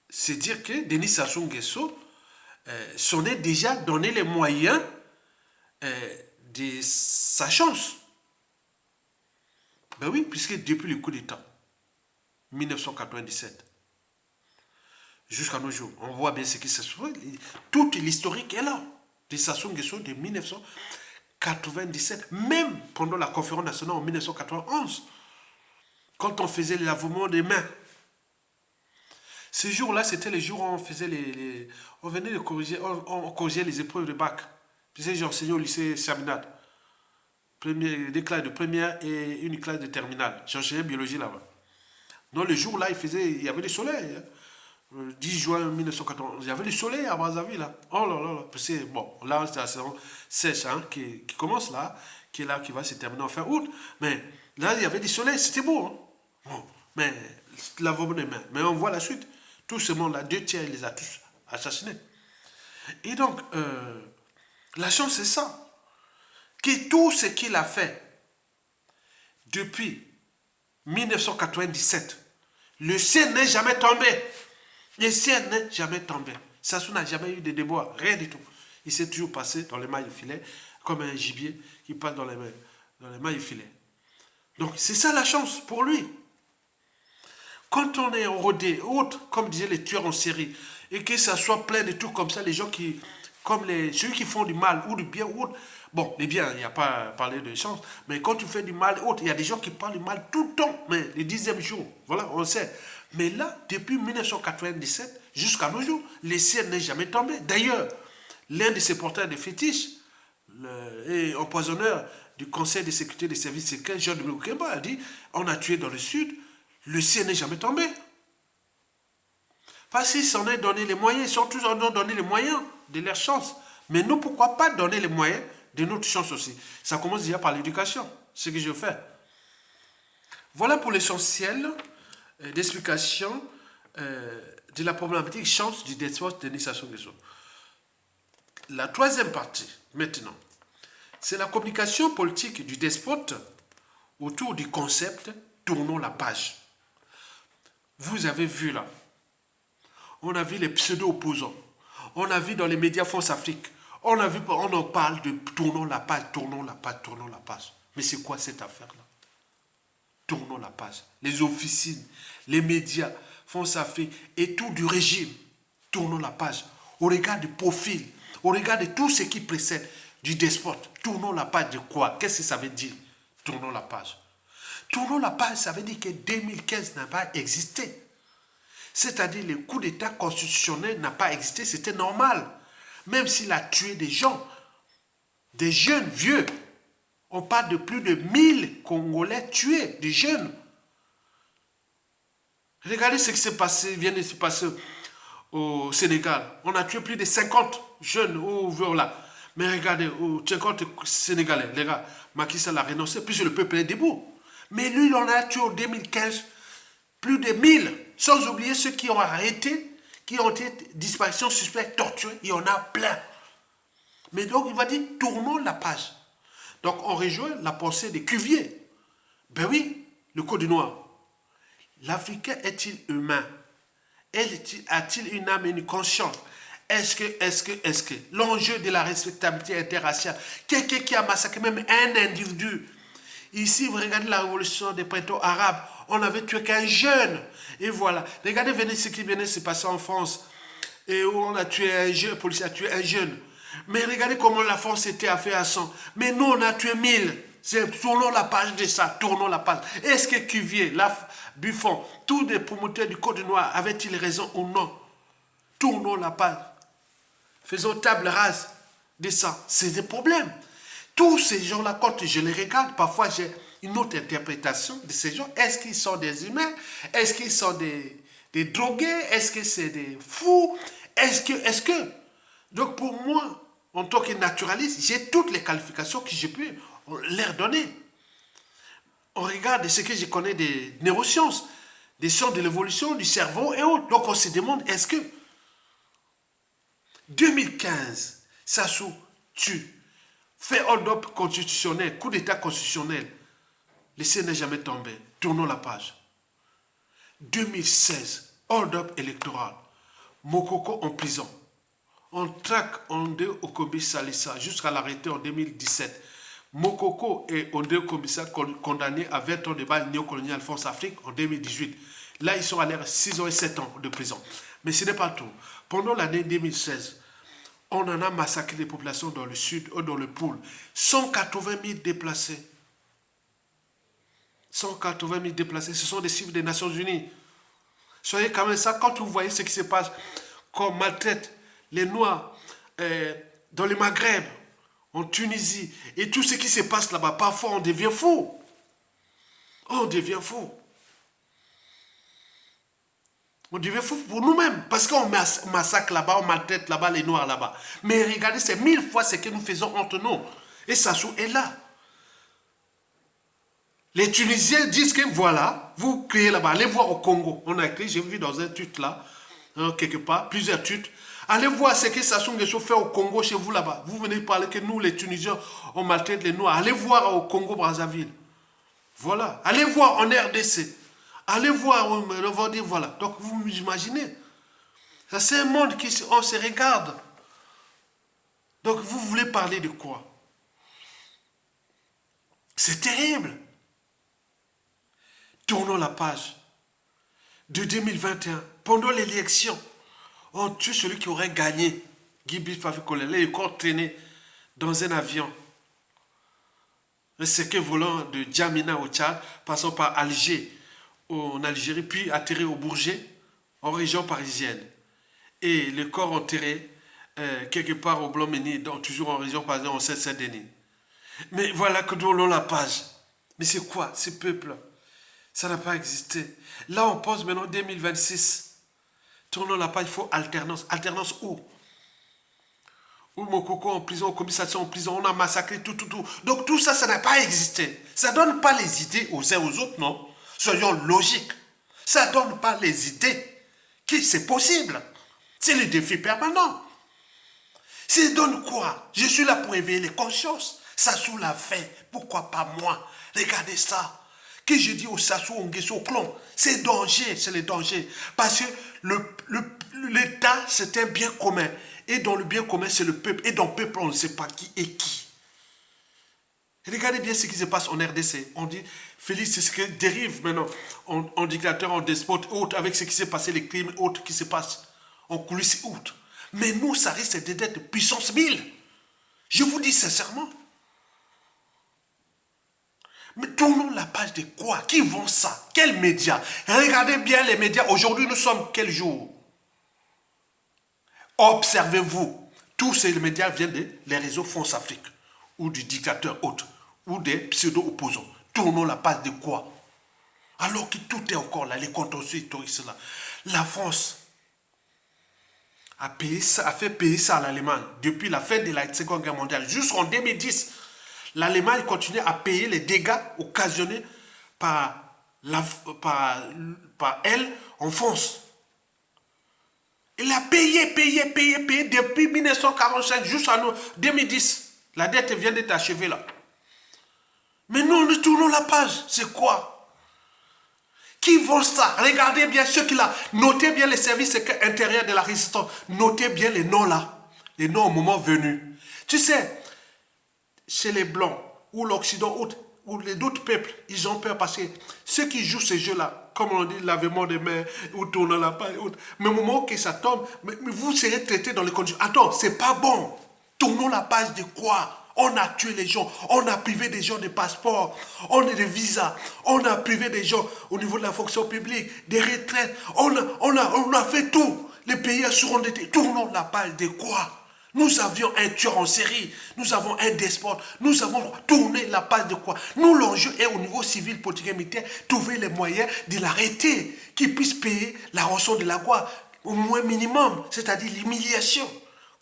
se dire que Denis Sassou Nguesso s'en est déjà donné les moyens de sa chance. Ben oui, puisque depuis le coup d'État, 1997, jusqu'à nos jours, on voit bien ce qui se passe. Toute l'historique est là, de Sassou Nguesso de 1997, même pendant la conférence nationale en 1991, quand on faisait le lavement des mains. Ces jours-là, c'était les jours où on faisait on venait de corriger, on corrigeait les épreuves de bac. Tu sais, j'ai enseigné au lycée Chaminade. Des classes de première et une classe de terminale. J'ai enseigné biologie là-bas. Donc le jour-là, il y avait du soleil. Hein. 10 juin 1991, il y avait du soleil à Brazzaville. Là. Oh là là, là. Bon, là, c'est la saison sèche hein, qui commence là, qui est là, qui va se terminer en fin août. Mais là, il y avait du soleil, c'était beau. Hein. Bon, mais lavons les mains. Mais on voit la suite. Tout ce monde-là, 2 tiers, il les a tous assassinés. Et donc, la chance, c'est ça. Que tout ce qu'il a fait depuis 1997, le ciel n'est jamais tombé. Le ciel n'est jamais tombé. Sassou n'a jamais eu de déboires, rien du tout. Il s'est toujours passé dans les mailles de filet, comme un gibier qui passe dans les mailles de filet. Donc, c'est ça la chance pour lui. Quand on est rodé, autre, comme disaient les tueurs en série, et que ça soit plein de tout comme ça, les gens qui, comme ceux qui font du mal ou du bien ou autre, bon, les biens, il n'y a pas à parler de chance, mais quand tu fais du mal autre, il y a des gens qui parlent du mal tout le temps, mais le 10e jour, voilà, on sait. Mais là, depuis 1997 jusqu'à nos jours, le ciel n'est jamais tombé. D'ailleurs, l'un de ses porteurs de fétiches, et empoisonneur du Conseil de sécurité des services secrets, Jean-Dominique Kemba, a dit, on a tué dans le sud, le ciel n'est jamais tombé. Parce qu'ils s'en ont donné les moyens, ils sont tous en ont donné les moyens de leur chance. Mais nous, pourquoi pas donner les moyens de notre chance aussi? Ça commence déjà par l'éducation, ce que je fais. Voilà pour l'essentiel d'explication de la problématique chance du despote Denis Sassou Nguesso. La troisième partie, maintenant, c'est la communication politique du despote autour du concept « tournons la page ». Vous avez vu là, on a vu les pseudo-opposants, on a vu dans les médias France Afrique, on en parle de tournons la page, tournons la page, tournons la page. Mais c'est quoi cette affaire-là? Tournons la page. Les officines, les médias, France Afrique et tout du régime, tournons la page. Au regard du profil, au regard de tout ce qui précède du despote, tournons la page de quoi? Qu'est-ce que ça veut dire? Tournons la page. Tournons la page, ça veut dire que 2015 n'a pas existé. C'est-à-dire le coup d'État constitutionnel n'a pas existé, c'était normal. Même s'il a tué des gens, des jeunes, vieux. On parle de plus de 1000 Congolais tués, des jeunes. Regardez ce qui vient de se passer au Sénégal. On a tué plus de 50 jeunes voilà. Mais regardez, 50 Sénégalais, les gars, Macky Sall a renoncé, puisque le peuple est debout. Mais lui, il en a tué en 2015 plus de 1000, sans oublier ceux qui ont arrêté, qui ont été disparitions suspectes, torturés, il y en a plein. Mais donc, il va dire, tournons la page. Donc, on rejoint la pensée de Cuvier. Ben oui, le Code noir. L'Africain est-il humain? A-t-il une âme et une conscience? Est-ce que l'enjeu de la respectabilité interraciale, quelqu'un qui a massacré même un individu, ici vous regardez la révolution des printemps arabes, on avait tué qu'un jeune, et voilà, regardez venez ce qui venait de se passer en France, et où on a tué un jeune, le policier a tué un jeune, mais regardez comment la France était à faire à 100, mais nous on a tué 1000. Tournons la page de ça, tournons la page. Est-ce que Cuvier, Buffon, tous les promoteurs du Code noir avaient-ils raison ou non? Tournons la page. Faisons table rase de ça. C'est des problèmes. Tous ces gens-là, quand je les regarde, parfois j'ai une autre interprétation de ces gens. Est-ce qu'ils sont des humains? Est-ce qu'ils sont des drogués? Est-ce que c'est des fous? Est-ce que... Donc pour moi, en tant que naturaliste, j'ai toutes les qualifications que je peux leur donner. On regarde ce que je connais des neurosciences, des sciences de l'évolution, du cerveau et autres. Donc on se demande, est-ce que 2015, Sassou tue, fait hold-up constitutionnel, coup d'état constitutionnel, le ciel n'est jamais tombé. Tournons la page. 2016, hold-up électoral, Mokoko en prison. On traque Ondé Okobi Salissa jusqu'à l'arrêté en 2017. Mokoko et Ondé Okobi condamnés à 20 ans de bail néocolonial France-Afrique en 2018. Là, ils sont allés à 6 ans et 7 ans de prison. Mais ce n'est pas tout. Pendant l'année 2016, on en a massacré des populations dans le sud ou dans le pôle. 180 000 déplacés. 180 000 déplacés, ce sont des chiffres des Nations Unies. Soyez quand même ça, quand vous voyez ce qui se passe, qu'on maltraite les Noirs dans le Maghreb, en Tunisie, et tout ce qui se passe là-bas, parfois on devient fou. On devient fou. On devient fou pour nous-mêmes, parce qu'on massacre là-bas, on maltraite là-bas les Noirs là-bas. Mais regardez, c'est 1000 fois ce que nous faisons entre nous. Et Sassou est là. Les Tunisiens disent que voilà, vous criez là-bas, allez voir au Congo. On a écrit, j'ai vu dans un tweet là, quelque part, plusieurs tweets. Allez voir ce que Sassou Nguesso fait au Congo chez vous là-bas. Vous venez parler que nous, les Tunisiens, on maltraite les Noirs. Allez voir au Congo-Brazzaville. Voilà. Allez voir en RDC. Allez voir, on va dire voilà. Donc vous imaginez. C'est un monde qui on se regarde. Donc vous voulez parler de quoi? C'est terrible. Tournons la page. De 2021, pendant l'élection, on tue celui qui aurait gagné. Gibi Fafikolele est encore traîné dans un avion. Le séqué volant de Djamena au Tchad, passant par Alger, en Algérie, puis atterri au Bourget, en région parisienne. Et le corps enterré quelque part au Blanc-Ménil, donc toujours en région parisienne, en Seine-Saint-Denis. Mais voilà que tournons la page. Mais c'est quoi, ce peuple? Ça n'a pas existé. Là, on pense maintenant 2026. Tournons la page, il faut alternance. Alternance où? Où Mokoko en prison, commissation en prison, on a massacré tout. Donc tout ça, ça n'a pas existé. Ça ne donne pas les idées aux uns aux autres, non? Soyons logiques. Ça ne donne pas les idées que c'est possible. C'est le défi permanent. Ça donne quoi? Je suis là pour éveiller les consciences. Sassou l'a fait. Pourquoi pas moi? Regardez ça. Que je dis au Sassou Nguesso, au clon, c'est danger, c'est le danger. Parce que l'État, c'est un bien commun. Et dans le bien commun, c'est le peuple. Et dans le peuple, on ne sait pas qui est qui. Regardez bien ce qui se passe en RDC. On dit, Félix, c'est ce qui dérive maintenant en dictateur, en despote, autre, avec ce qui s'est passé, les crimes autres qui se passent en coulisses autres. Mais nous, ça risque d'être puissance 1000. Je vous dis sincèrement. Mais tournons la page de quoi? Qui vend ça? Quels médias? Regardez bien les médias. Aujourd'hui, nous sommes quel jour? Observez-vous. Tous ces médias viennent des réseaux France Afrique, ou du dictateur autre, ou des pseudo-opposants. Tournons la page de quoi? Alors que tout est encore là, les contentieux historiques là. La France a fait payer ça à l'Allemagne depuis la fin de la Seconde Guerre mondiale jusqu'en 2010. L'Allemagne continue à payer les dégâts occasionnés par elle en France. Elle a payé depuis 1945 jusqu'en 2010. La dette vient d'être achevée là. Mais nous tournons la page. C'est quoi? Qui vole ça? Regardez bien ceux qui l'ont. Notez bien les services intérieurs de la résistance. Notez bien les noms là. Les noms au moment venu. Tu sais, chez les Blancs, ou l'Occident, ou les d'autres peuples, ils ont peur parce que ceux qui jouent ces jeux-là, comme on dit, lavement des mains, ou tournant la paille, mais au moment que ça tombe, mais vous serez traités dans les conditions. Attends, c'est pas bon. Tournons la page de quoi? On a tué les gens, on a privé des gens de passeports, on a des visas, on a privé des gens au niveau de la fonction publique, des retraites, on a fait tout. Les pays surendettés. Tournons la page de quoi? Nous avions un tueur en série, nous avons un despote, nous avons tourné la page de quoi? Nous, l'enjeu est au niveau civil, politique et militaire, trouver les moyens de l'arrêter, qu'il puisse payer la rançon de la gloire, au moins minimum, c'est-à-dire l'humiliation.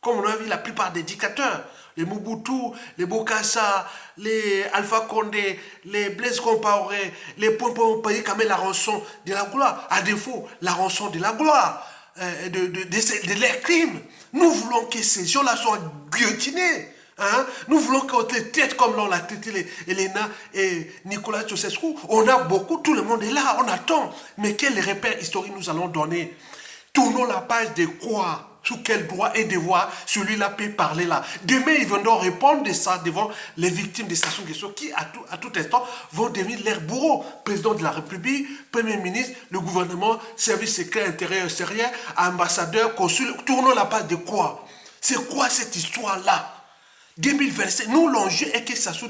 Comme on a vu la plupart des dictateurs, les Mobutu, les Bokassa, les Alpha Condé, les Blaise Compaoré, les Pompons payer quand même la rançon de la gloire. À défaut, la rançon de la gloire, de leurs crimes. Nous voulons que ces gens-là soient guillotinés. Hein? Nous voulons qu'on les tête comme l'on l'a traité Elena et Nicolas Ceausescu. On a beaucoup, tout le monde est là, on attend. Mais quels repères historiques nous allons donner? Tournons la page de quoi? Sous quel droit et devoir celui-là peut parler là? Demain, ils viendront répondre de ça devant les victimes des stations de questions qui, à tout instant, vont devenir leurs bourreaux. Président de la République, Premier ministre, le gouvernement, service secret intérieur extérieur, ambassadeur, consul. Tournons la page de quoi? C'est quoi cette histoire-là? 2025, nous, l'enjeu est que ça soit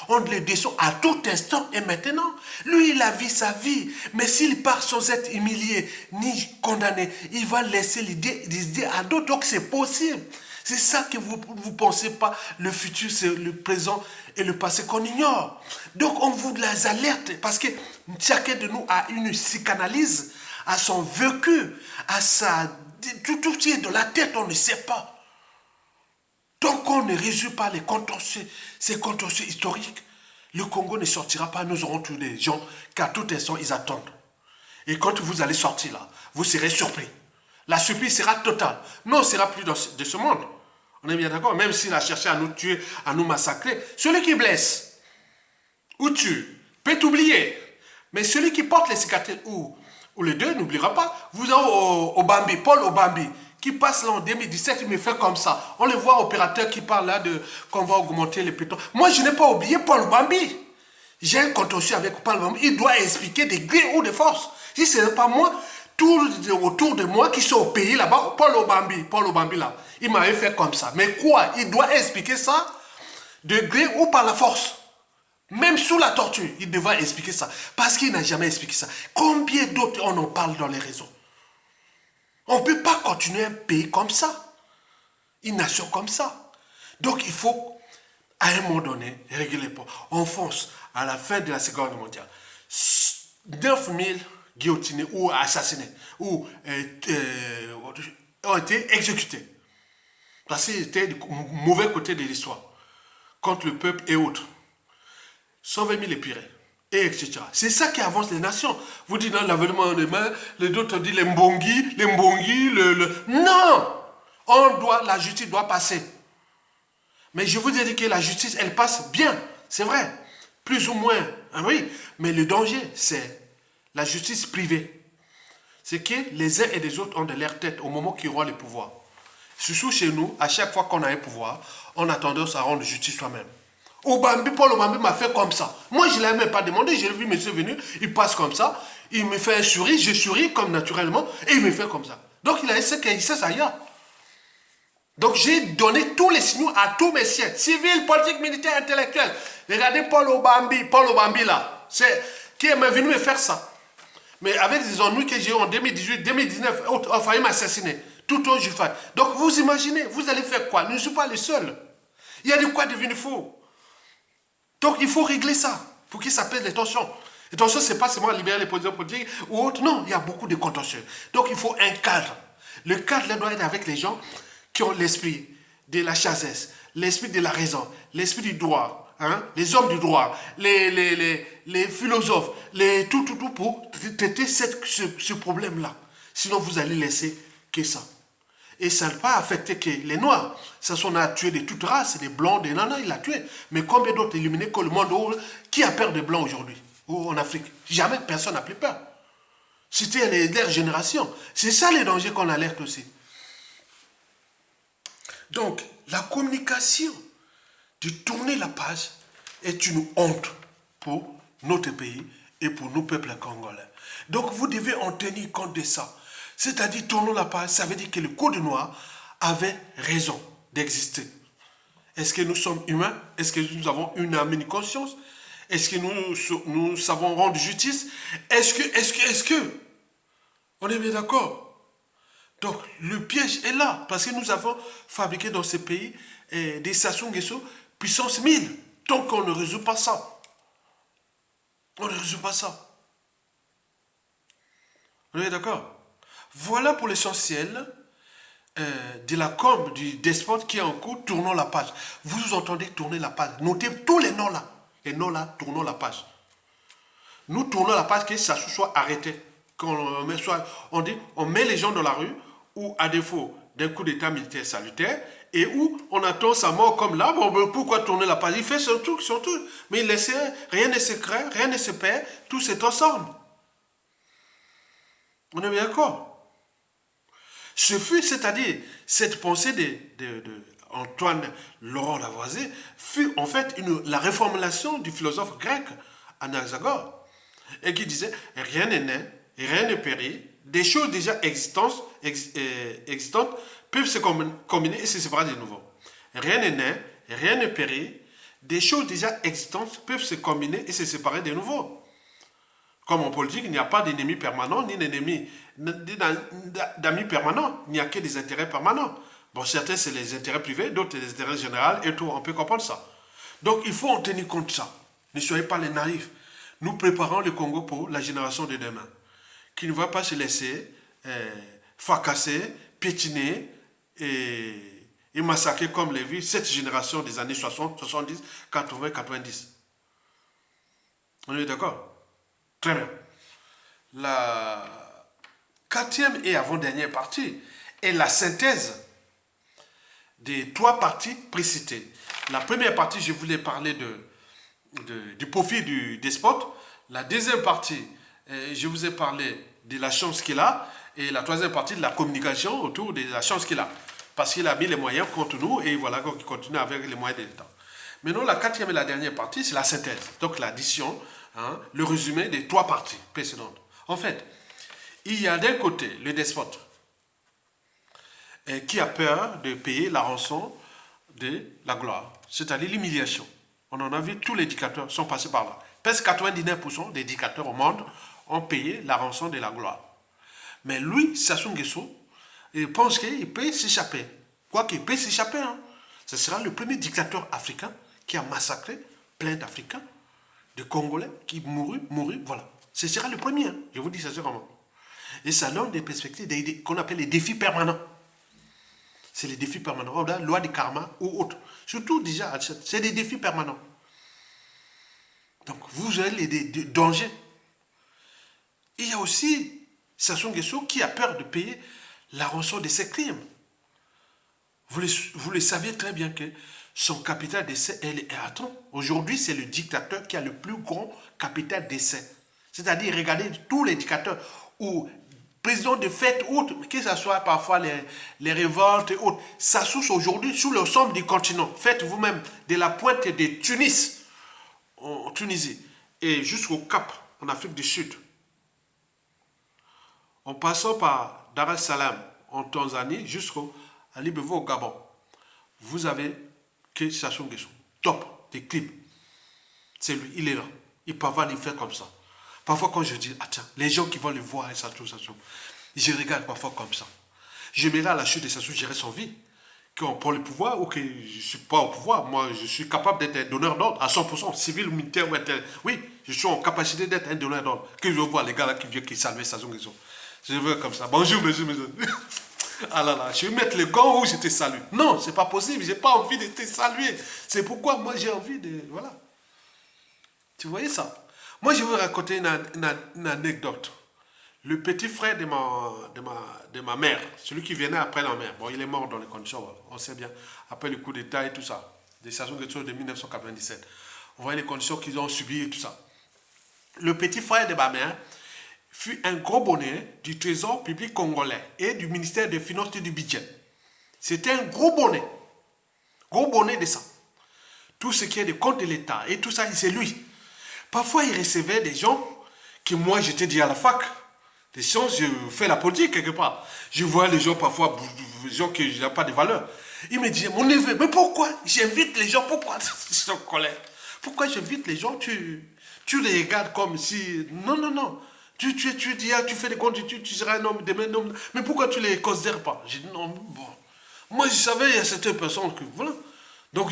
on le descend à tout instant et maintenant. Lui, il a vu sa vie. Mais s'il part sans être humilié ni condamné, il va laisser l'idée à d'autres. Donc, c'est possible. C'est ça que vous ne pensez pas. Le futur, c'est le présent et le passé qu'on ignore. Donc, on vous les alerte parce que chacun de nous a une psychanalyse, à son vécu, à sa... Tout qui est de la tête, on ne sait pas. Tant qu'on ne résout pas ces contentieux historiques, le Congo ne sortira pas. Nous aurons tous les gens qu'à tout instant, ils attendent. Et quand vous allez sortir là, vous serez surpris. La surprise sera totale. Non, on ne sera plus de ce monde. On est bien d'accord? Même s'il a cherché à nous tuer, à nous massacrer, celui qui blesse ou tue peut oublier. Mais celui qui porte les cicatrices ou les deux n'oubliera pas. Vous avez Obambi, Paul Obambi, qui passe là en 2017, il me fait comme ça. On le voit, opérateur qui parle là de qu'on va augmenter les pétrole. Moi, je n'ai pas oublié Paul Bambi. J'ai un contentieux avec Paul Bambi. Il doit expliquer des grés ou des forces. Si ce n'est pas moi, tout autour de moi qui sont au pays là-bas, Paul Bambi là, il m'avait fait comme ça. Mais quoi? Il doit expliquer ça de gré ou par la force. Même sous la torture, il devra expliquer ça. Parce qu'il n'a jamais expliqué ça. Combien d'autres on en parle dans les réseaux? On ne peut pas continuer un pays comme ça. Une nation comme ça. Donc il faut, à un moment donné, régler les points. En France, à la fin de la Seconde Guerre mondiale, 9000 guillotinés ou assassinés ou ont été exécutés. Parce qu'ils étaient du mauvais côté de l'histoire. Contre le peuple et autres. 120 000 épirés. Et etc. C'est ça qui avance les nations. Vous dites, non, l'avènement des mains, les autres disent les mbongi, Non! La justice doit passer. Mais je vous ai dit que la justice, elle passe bien. C'est vrai. Plus ou moins. Ah oui. Mais le danger, c'est la justice privée. C'est que les uns et les autres ont de leur tête au moment qu'ils auront le pouvoir. Surtout chez nous, à chaque fois qu'on a un pouvoir, on a tendance à rendre justice soi-même. Paul Obambi m'a fait comme ça. Moi, je ne l'ai même pas demandé. J'ai vu monsieur venu, il passe comme ça. Il me fait un sourire, je souris comme naturellement. Et il me fait comme ça. Donc, il a essayé qu'il sait ça ailleurs. Donc, j'ai donné tous les signaux à tous mes siens. Civils, politiques, militaires, intellectuels. Regardez Paul Obambi là. C'est qui est venu me faire ça. Mais avec des ennuis que j'ai eu en 2018, 2019, on a failli m'assassiner. Tout au jour. Donc, vous imaginez, vous allez faire quoi? Je ne suis pas le seul. Il y a de quoi devenir fou. Donc, il faut régler ça pour qu'il s'appelle les tensions. Les tensions, ce n'est pas seulement libérer les positions politiques ou autres. Non, il y a beaucoup de contentieux. Donc, il faut un cadre. Le cadre là, doit être avec les gens qui ont l'esprit de la sagesse, l'esprit de la raison, l'esprit du droit, hein? Les hommes du droit, les philosophes, tout pour traiter ce problème-là. Sinon, vous allez laisser que ça. Et ça n'a pas affecté que les Noirs. Ça, on a tué de toutes races, des Blancs, des Nanas, il a tué. Mais combien d'autres éliminés que le monde? Qui a peur des Blancs aujourd'hui? Ou en Afrique? Jamais personne n'a plus peur. C'était leur génération. C'est ça les dangers qu'on alerte aussi. Donc, la communication, de tourner la page, est une honte pour notre pays et pour nos peuples congolais. Donc, vous devez en tenir compte de ça. C'est-à-dire, tournons la page, ça veut dire que le Code noir avait raison d'exister. Est-ce que nous sommes humains? Est-ce que nous avons une âme, une conscience? Est-ce que nous savons rendre justice? Est-ce que on est bien d'accord? Donc, le piège est là, parce que nous avons fabriqué dans ces pays des Sassou Nguesso puissance 1000. Tant qu'on ne résout pas ça. On ne résout pas ça. On est d'accord? Voilà pour l'essentiel de la com du despote qui est en cours, tournons la page. Vous entendez tourner la page. Notez tous les noms là. Les noms là, tournons la page. Nous tournons la page, que ça soit arrêté. Quand on dit, on met les gens dans la rue, ou à défaut d'un coup d'état militaire salutaire, et où on attend sa mort comme là, bon, pourquoi tourner la page? Il fait son truc, mais il laisse, rien ne se crée, rien ne se perd, tout se transforme. On est bien d'accord? Ce fut, c'est-à-dire, cette pensée de Antoine Laurent Lavoisier fut en fait la reformulation du philosophe grec Anaxagore, et qui disait, rien n'est né, rien ne périt, des choses déjà existantes peuvent se combiner et se séparer de nouveau. Rien n'est né, rien ne périt, des choses déjà existantes peuvent se combiner et se séparer de nouveau. Comme en politique, il n'y a pas d'ennemi permanent, ni d'amis permanents, il n'y a que des intérêts permanents. Bon, certains, c'est les intérêts privés, d'autres, les intérêts généraux, et tout, on peut comprendre ça. Donc, il faut en tenir compte de ça. Ne soyez pas les naïfs. Nous préparons le Congo pour la génération de demain, qui ne va pas se laisser fracasser, piétiner et massacrer comme les vit cette génération des années 60, 70, 80, 90. On est d'accord? Très bien. La quatrième et avant-dernière partie est la synthèse des trois parties précitées. La première partie, je voulais parler du profil du despote. La deuxième partie, je vous ai parlé de la chance qu'il a. Et la troisième partie, de la communication autour de la chance qu'il a. Parce qu'il a mis les moyens contre nous et voilà qu'il continue avec les moyens de l'État. Maintenant, la quatrième et la dernière partie, c'est la synthèse. Donc l'addition, le résumé des trois parties précédentes. En fait, il y a d'un côté le despote qui a peur de payer la rançon de la gloire, c'est-à-dire l'humiliation. On en a vu, tous les dictateurs sont passés par là. Presque 99% des dictateurs au monde ont payé la rançon de la gloire. Mais lui, Sassou Nguesso, il pense qu'il peut s'échapper. Quoi qu'il peut s'échapper, ce sera le premier dictateur africain qui a massacré plein d'Africains, de Congolais, qui mourut, voilà. Ce sera le premier, je vous dis ça vraiment. Et ça donne des perspectives qu'on appelle les défis permanents. C'est les défis permanents, la loi du karma ou autre. Surtout déjà, c'est des défis permanents. Donc vous avez des dangers. Il y a aussi Sassou Nguesso qui a peur de payer la rançon de ses crimes. Vous le saviez très bien que son capital d'essai, attends, aujourd'hui c'est le dictateur qui a le plus grand capital d'essai. C'est-à-dire, regardez tous les dictateurs ou présidents de fêtes autres, que ce soit parfois les révoltes et autres, ça souche aujourd'hui sur l'ensemble du continent. Faites vous-même de la pointe de Tunis, en Tunisie, et jusqu'au Cap, en Afrique du Sud. En passant par Dar es Salaam, en Tanzanie, jusqu'à Libreville, au Gabon. Vous avez que Sassou Nguesso. Top, des clips. C'est lui, il est là. Il peut pas les faire comme ça. Parfois, quand je dis, ah tiens, les gens qui vont le voir, Sassou, je regarde parfois comme ça. J'aimerais à la chute de Sassou gérer son vie. Qu'on prend le pouvoir ou que je ne suis pas au pouvoir. Moi, je suis capable d'être un donneur d'ordre à 100%, civil, militaire ou interne. Oui, je suis en capacité d'être un donneur d'ordre. Que je vois les gars là qui viennent, qui saluent Sassou Nguesso. Je veux comme ça. Bonjour, monsieur. Ah là là, je vais mettre le gant où je te salue. Non, c'est pas possible. Je n'ai pas envie de te saluer. C'est pourquoi moi j'ai envie de. Voilà. Tu voyais ça? Moi, je veux raconter une anecdote. Le petit frère de ma mère, celui qui venait après la mère, bon, il est mort dans les conditions, on sait bien, après le coup d'État et tout ça, des Sassou Nguesso de 1997. On voit les conditions qu'ils ont subies et tout ça. Le petit frère de ma mère fut un gros bonnet du Trésor public congolais et du ministère des Finances et du Budget. C'était un gros bonnet de ça. Tout ce qui est des comptes de l'État et tout ça, c'est lui. Parfois, il recevait des gens que moi, j'étais dit à la fac. Des gens, je fais la politique quelque part. Je vois les gens parfois, des gens qui n'ont pas de valeur. Il me dit, mon neveu, mais pourquoi j'invite les gens? Pourquoi ils sont en colère? Pourquoi j'invite les gens? Tu les regardes comme si... Non, non, non. Tu dis, ah, tu fais des comptes, tu seras un homme, demain un homme. Mais pourquoi tu ne les considères pas? J'ai dit, non, bon. Moi, je savais, il y a certaines personnes que... Voilà. Donc,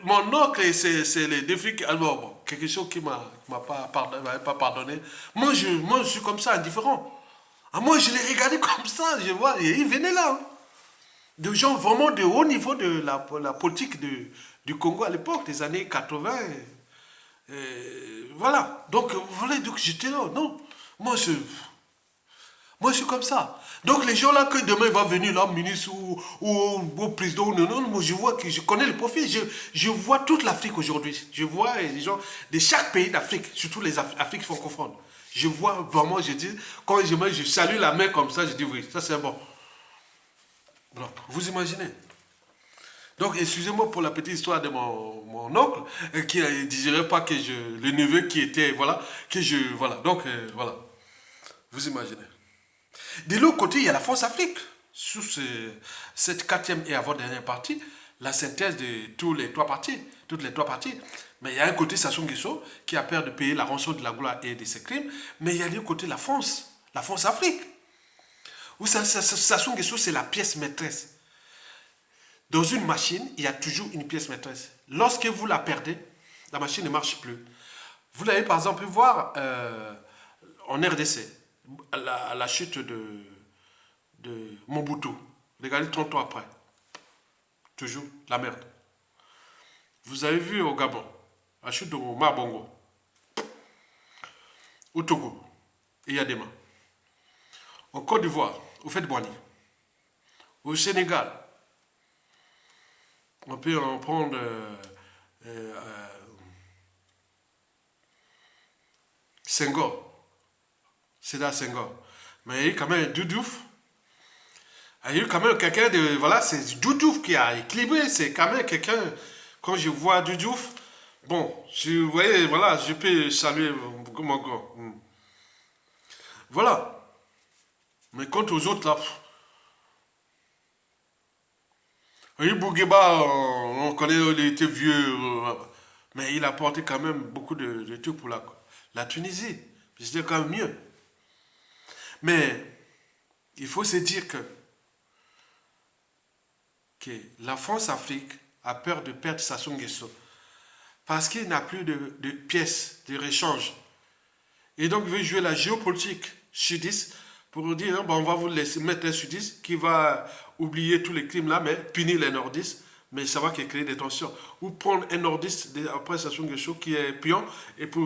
mon oncle, c'est les défis... Alors, bon, quelque chose qui ne m'a pas pardonné. Moi, je suis comme ça, indifférent. Ah, moi, je l'ai regardé comme ça, je vois, et il venait là. Hein. Des gens vraiment de haut niveau de la politique du Congo à l'époque, des années 80. Voilà. Donc, voilà, donc j'étais là. Non, moi, je suis comme ça. Donc, les gens là, que demain, il va venir là, ministre ou président, non, moi, je vois que je connais le profil. Je vois toute l'Afrique aujourd'hui. Je vois les gens de chaque pays d'Afrique, surtout les Afriques francophones. Je vois vraiment, je dis, quand je salue la main comme ça, je dis oui, ça c'est bon. Donc, vous imaginez. Donc, excusez-moi pour la petite histoire de mon oncle, qui ne dirait pas que le neveu qui était, voilà, voilà. Donc, voilà. Vous imaginez. De l'autre côté, il y a la France-Afrique. Sous cette quatrième et avant-dernière partie, la synthèse de toutes les trois parties. Mais il y a un côté Sassou Nguesso qui a peur de payer la rançon de la gloire et de ses crimes. Mais il y a l'autre côté la France-Afrique. Où Sassou Nguesso, c'est la pièce maîtresse. Dans une machine, il y a toujours une pièce maîtresse. Lorsque vous la perdez, la machine ne marche plus. Vous l'avez par exemple pu voir en RDC, à la chute de Mobutu. Regardez 30 ans après. Toujours la merde. Vous avez vu au Gabon, la chute de Omar Bongo. Au Togo, il y a des mains. En Côte d'Ivoire, au fait de Boigny. Au Sénégal, on peut en prendre Senghor. Sédar Senghor. Mais il y a eu quand même Doudouf. Il y a eu quand même quelqu'un de... Voilà, c'est Doudouf qui a équilibré. C'est quand même quelqu'un... Quand je vois Doudouf, bon, vous voyez, voilà, je peux saluer mon gars. Voilà. Mais quant aux autres, là... Oui, Bourguiba, on connaît, il était vieux. Mais il a apporté quand même beaucoup de trucs pour la Tunisie. C'était quand même mieux. Mais il faut se dire que la France-Afrique a peur de perdre Sassou Nguesso parce qu'il n'a plus de pièces de réchange. Et donc, il veut jouer la géopolitique sudiste pour dire, bon, on va vous laisser mettre un sudiste qui va oublier tous les crimes là, mais punir les nordistes. Mais ça va créer des tensions. Ou prendre un nordiste après Sassou Nguesso qui est pion et pour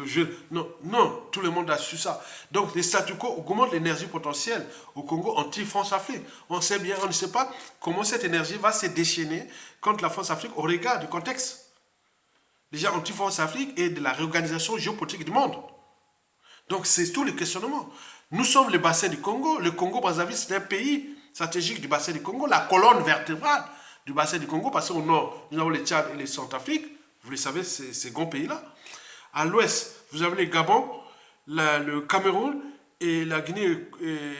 jouer. Non, non, tout le monde a su ça. Donc les statu quo augmentent l'énergie potentielle au Congo anti-France-Afrique. On sait bien, on ne sait pas comment cette énergie va se déchaîner contre la France-Afrique au regard du contexte. Déjà anti-France-Afrique et de la réorganisation géopolitique du monde. Donc c'est tout le questionnement. Nous sommes le bassin du Congo. Le Congo-Brazzaville, c'est un pays stratégique du bassin du Congo, la colonne vertébrale du bassin du Congo, parce qu'au nord, nous avons les Tchad et les Centrafrique. Vous le savez, ces grands pays-là. À l'ouest, vous avez les Gabon, le Cameroun et la Guinée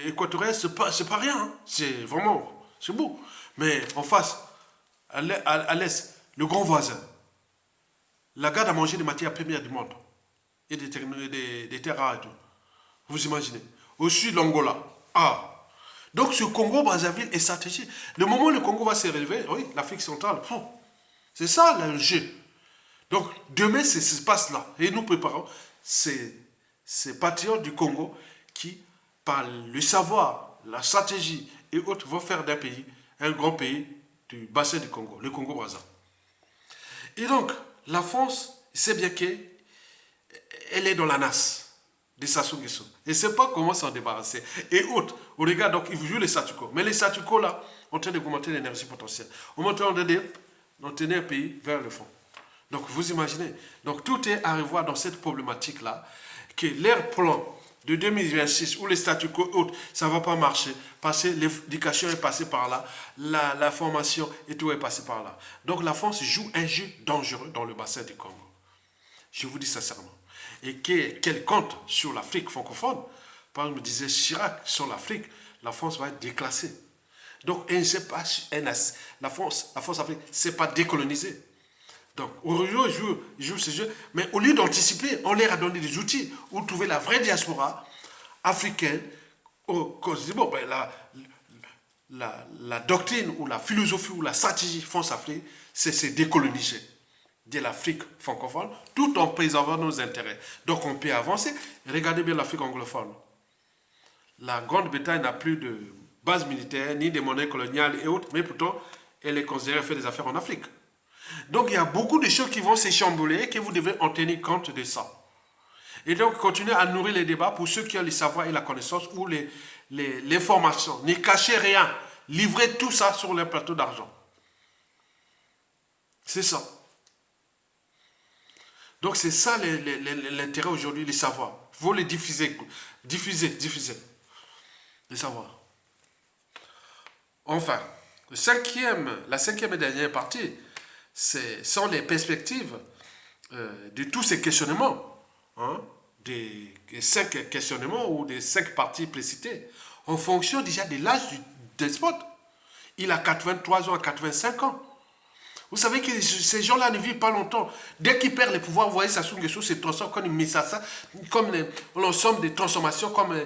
équatoriale. C'est pas rien. Hein. C'est vraiment, c'est beau. Mais en face, à l'est, le grand voisin, la garde à manger des matières premières du monde et des terres rares et tout. Vous imaginez. Au sud, l'Angola. Ah. Donc ce Congo-Brazzaville est stratégique. Le moment où le Congo va se relever, oui, l'Afrique centrale, c'est ça l'enjeu. Donc demain, c'est ce qui se passe là. Et nous préparons ces patriotes du Congo qui, par le savoir, la stratégie et autres, vont faire d'un pays un grand pays du bassin du Congo, le Congo-Brazzaville. Et donc, la France sait bien qu'elle est dans la nasse de Sassou Nguesso. Et ne sait pas comment s'en débarrasser. Et autres, on regarde, donc, ils jouent les statu quo. Mais les statu quo, là, ont en train d'augmenter l'énergie potentielle. On est en train d'entraîner un pays vers le fond. Donc, vous imaginez. Donc, tout est à revoir dans cette problématique-là que leur plan de 2026 ou les statu quo autres, ça ne va pas marcher parce que l'éducation est passée par là, la formation et tout est passé par là. Donc la France joue un jeu dangereux dans le bassin du Congo. Je vous dis sincèrement. Et qu'elle compte sur l'Afrique francophone. Par exemple, me disait Chirac, sur l'Afrique, la France va être déclassée. Donc, la France Afrique, c'est pas décolonisée. Donc, aujourd'hui, ils jouent ces jeux, mais au lieu d'anticiper, on leur a donné des outils où trouver la vraie diaspora africaine. Quand je dis, bon, ben, la doctrine ou la philosophie ou la stratégie France-Afrique, c'est décoloniser de l'Afrique francophone, tout en préservant nos intérêts. Donc, on peut avancer. Regardez bien l'Afrique anglophone. La Grande-Bretagne n'a plus de base militaire, ni de monnaie coloniale et autres, mais pourtant, elle est considérée faire des affaires en Afrique. Donc, il y a beaucoup de choses qui vont s'échambouler et que vous devez en tenir compte de ça. Et donc, continuez à nourrir les débats pour ceux qui ont le savoir et la connaissance ou l'information. Ne cachez rien. Livrez tout ça sur le plateau d'argent. C'est ça. Donc, c'est ça l'intérêt aujourd'hui, les savoirs. Il faut les diffuser. Diffuser. Les savoirs. Enfin, la cinquième et dernière partie, sont les perspectives de tous ces questionnements, hein, des 5 questionnements ou des 5 parties précitées, en fonction déjà de l'âge du despote. Il a 83 ans à 85 ans. Vous savez que ces gens-là ne vivent pas longtemps. Dès qu'ils perdent le pouvoir, vous voyez, Sassou Nguesso se transforme comme une misasa, comme l'ensemble des transformations, comme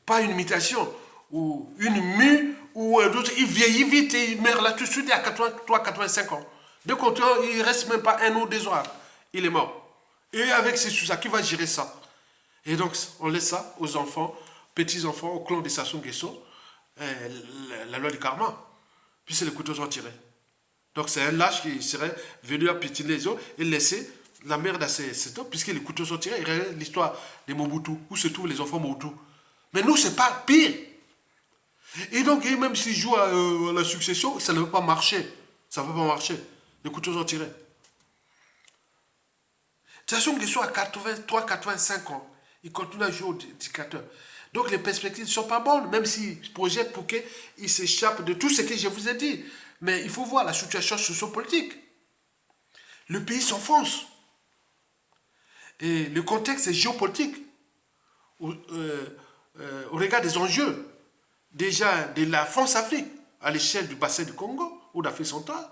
pas une mutation, ou une mue, ou d'autres. Il vieillit vite et il meurt là tout de suite à 83, 85 ans. De contre, il ne reste même pas 1 ou 2 ans. Il est mort. Et avec ces sous-ça, qui va gérer ça? Et donc, on laisse ça aux enfants, petits-enfants, au clan de Sassou Nguesso, la loi du karma. Puis c'est les couteaux sont tirés. Donc c'est un lâche qui serait venu à piétiner les autres et laisser la merde à ses temps, puisque les couteaux sont tirés. Il y a l'histoire des Mobutu, où se trouvent les enfants Mobutu. Mais nous, c'est pas pire. Et donc, même s'ils jouent à la succession, ça ne va pas marcher. Ça ne va pas marcher. Les couteaux sont tirés. Sassou Nguesso à 83, 85 ans, il continue à jouer au dictateur. Donc les perspectives ne sont pas bonnes, même s'il projette pour qu'il s'échappe de tout ce que je vous ai dit. Mais il faut voir la situation sociopolitique. Le pays s'enfonce. Et le contexte est géopolitique. Au regard des enjeux, déjà de la France-Afrique, à l'échelle du bassin du Congo ou d'Afrique centrale.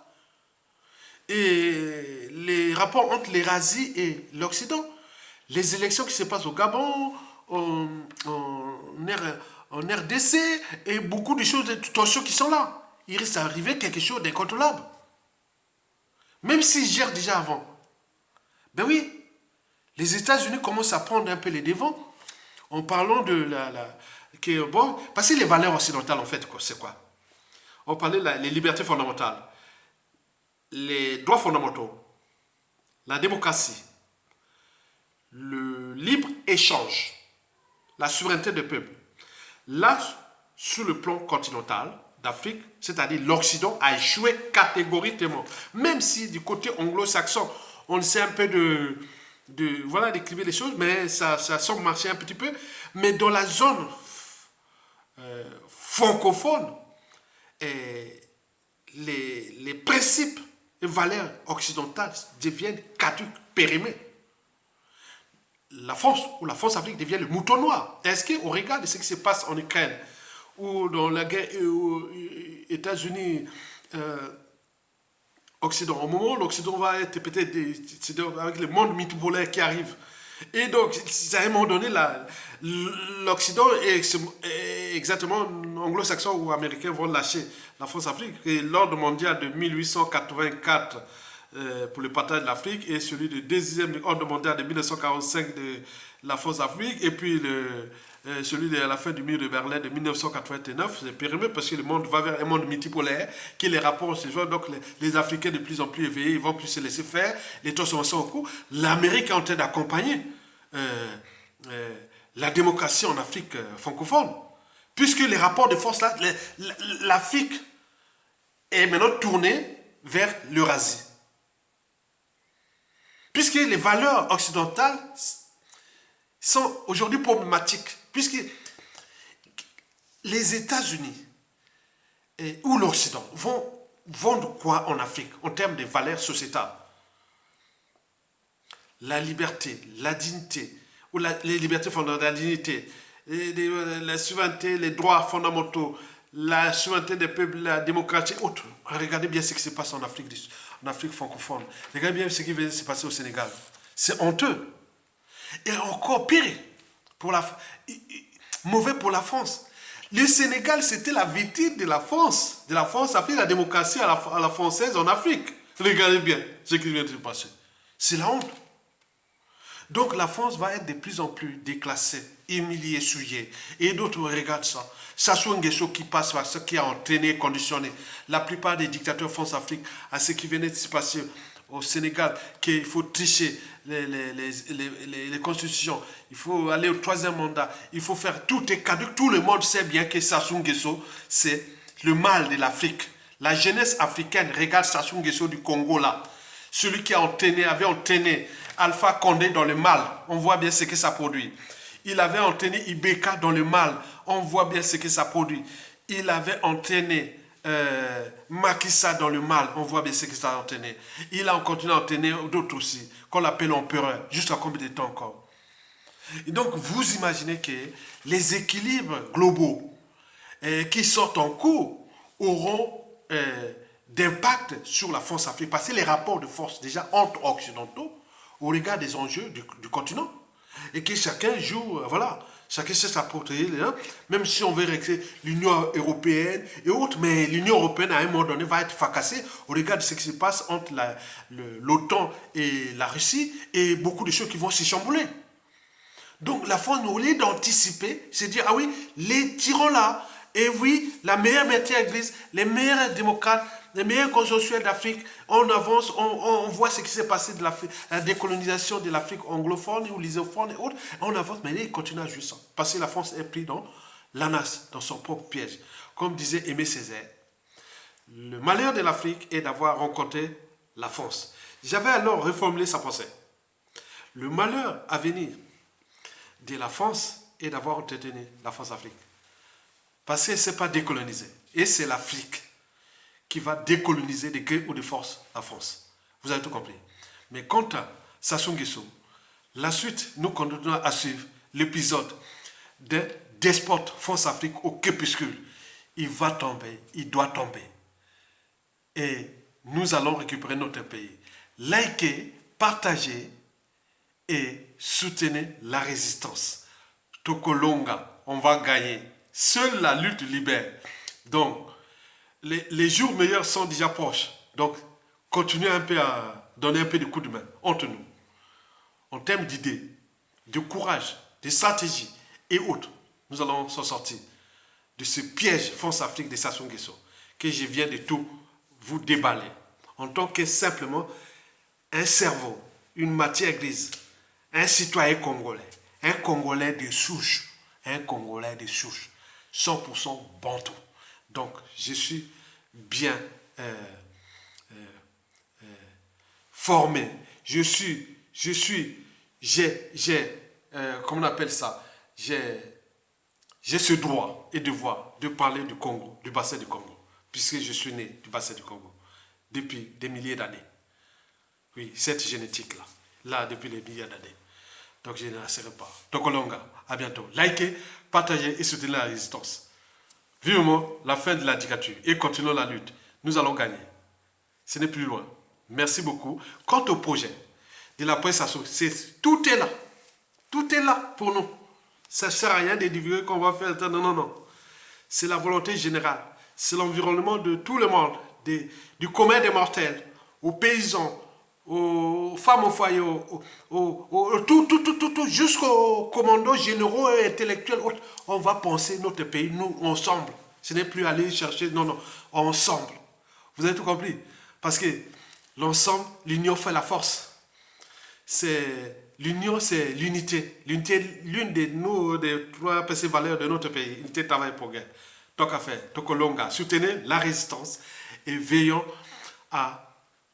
Et les rapports entre l'Eurasie et l'Occident. Les élections qui se passent au Gabon, en RDC, et beaucoup de choses, de tensions qui sont là. Il risque d'arriver quelque chose d'incontrôlable. Même s'ils gèrent déjà avant. Ben oui, les États-Unis commencent à prendre un peu les devants en parlant de bon, parce que les valeurs occidentales, en fait, c'est quoi? On parlait des libertés fondamentales, les droits fondamentaux, la démocratie, le libre-échange, la souveraineté des peuples. Là, sur le plan continental d'Afrique, c'est-à-dire l'Occident a échoué catégoriquement. Même si du côté anglo-saxon, on essaie un peu d'équilibrer les choses, mais ça semble marcher un petit peu. Mais dans la zone francophone, les principes et valeurs occidentales deviennent caduques, périmés. La France ou la France-Afrique devient le mouton noir. Est-ce qu'au regard de ce qui se passe en Ukraine ou dans la guerre aux États-Unis, Occident, au moment où l'Occident va être peut-être avec le monde multipolaire qui arrive, et donc à un moment donné, l'Occident est exactement anglo-saxon ou américain vont lâcher la France-Afrique. Et l'ordre mondial de 1884 pour le partage de l'Afrique et celui du deuxième ordre mondial de 1945 de la France-Afrique et puis celui de la fin du mur de Berlin de 1989, c'est périmé parce que le monde va vers un monde multipolaire, que les rapports se jouent, donc les Africains de plus en plus éveillés, ils vont plus se laisser faire, les transformations en cours. L'Amérique est en train d'accompagner la démocratie en Afrique francophone, puisque les rapports de force là, l'Afrique est maintenant tournée vers l'Eurasie. Puisque les valeurs occidentales sont aujourd'hui problématiques, puisque les États-Unis ou l'Occident vont de quoi en Afrique en termes de valeurs sociétales? La liberté, la dignité, ou les libertés fondamentales, la dignité, la souveraineté, les droits fondamentaux, la souveraineté des peuples, la démocratie, autres. Regardez bien ce qui se passe en Afrique francophone. Regardez bien ce qui vient de se passer au Sénégal. C'est honteux. Et encore pire, mauvais pour la France. Le Sénégal, c'était la vitrine de la France. De la France a fait la démocratie à la française en Afrique. Regardez bien ce qui vient de se passer. C'est la honte. Donc la France va être de plus en plus déclassée, humiliée, souillée. Et d'autres regardent ça. Sassou Nguesso qui passe par ce qui a entraîné, conditionné la plupart des dictateurs France-Afrique à ce qui venait de se passer au Sénégal, qu'il faut tricher les constitutions, il faut aller au troisième mandat, il faut faire tout est caduc. Tout le monde sait bien que Sassou Nguesso, c'est le mal de l'Afrique. La jeunesse africaine regarde Sassou Nguesso du Congo là. Celui qui avait entraîné Alpha Condé dans le mal. On voit bien ce que ça produit. Il avait entraîné Ibeka dans le mal. On voit bien ce que ça produit. Il avait entraîné Macky Sall dans le mal. On voit bien ce que ça a entraîné. Il a continué à entraîner d'autres aussi, qu'on appelle empereur. Jusqu'à combien de temps encore? Et donc, vous imaginez que les équilibres globaux qui sortent en cours auront d'impact sur la France africaine. Parce que les rapports de force déjà entre occidentaux au regard des enjeux du continent. Et que chacun joue, voilà, chacun sait s'approprier, même si on veut rester l'Union européenne et autres, mais l'Union européenne à un moment donné va être fracassée au regard de ce qui se passe entre l'OTAN et la Russie et beaucoup de choses qui vont s'y chambouler. Donc la France, au lieu d'anticiper, c'est dire, ah oui, les tirons là, et oui, la meilleure matière grise, les meilleurs démocrates, les meilleurs consensuels d'Afrique, on avance, on voit ce qui s'est passé de la décolonisation de l'Afrique anglophone ou lusophone et autres, on avance, mais ils continuent à jouer ça. Parce que la France est prise dans l'ANAS, dans son propre piège. Comme disait Aimé Césaire, le malheur de l'Afrique est d'avoir rencontré la France. J'avais alors reformulé sa pensée. Le malheur à venir de la France est d'avoir entretenu la France-Afrique. Parce que ce n'est pas décolonisé. Et c'est l'Afrique qui va décoloniser de gré ou de force la France. Vous avez tout compris. Mais quant à Sassou Nguesso, la suite, nous continuons à suivre l'épisode de despote France-Afrique au crépuscule. Il va tomber, il doit tomber. Et nous allons récupérer notre pays. Likez, partagez et soutenez la résistance. Tokolonga, on va gagner. Seule la lutte libère. Donc, les jours meilleurs sont déjà proches. Donc, continuez un peu à donner un peu de coups de main entre nous. En termes d'idées, de courage, de stratégie et autres, nous allons s'en sortir de ce piège France-Afrique de Sassou Nguesso que je viens de tout vous déballer. En tant que simplement un cerveau, une matière grise, un citoyen congolais, un Congolais de souche, un Congolais de souche, 100% bantou. Donc, je suis bien formé. Comment on appelle ça? J'ai ce droit et devoir de parler du Congo, du bassin du Congo, puisque je suis né du bassin du Congo depuis des milliers d'années. Oui, cette génétique-là, depuis des milliers d'années. Donc, je ne la serai pas. Tokolonga, à bientôt. Likez, partagez et soutenez la résistance. Vivement la fin de la dictature et continuons la lutte. Nous allons gagner. Ce n'est plus loin. Merci beaucoup. Quant au projet de la presse associée, tout est là. Tout est là pour nous. Ça ne sert à rien de divulguer qu'on va faire. Non, non, non. C'est la volonté générale. C'est l'environnement de tout le monde, du commun des mortels, aux paysans, aux femmes au foyer, tout, jusqu'aux commandos généraux et intellectuels. On va penser notre pays, nous, ensemble. Ce n'est plus aller chercher, non, non, ensemble. Vous avez tout compris? Parce que l'ensemble, l'union fait la force. L'union, c'est l'unité. L'unité, l'une des trois valeurs de notre pays. Unité, travail, progrès. Tant qu'à faire, Tokolonga, soutenez la résistance et veillons à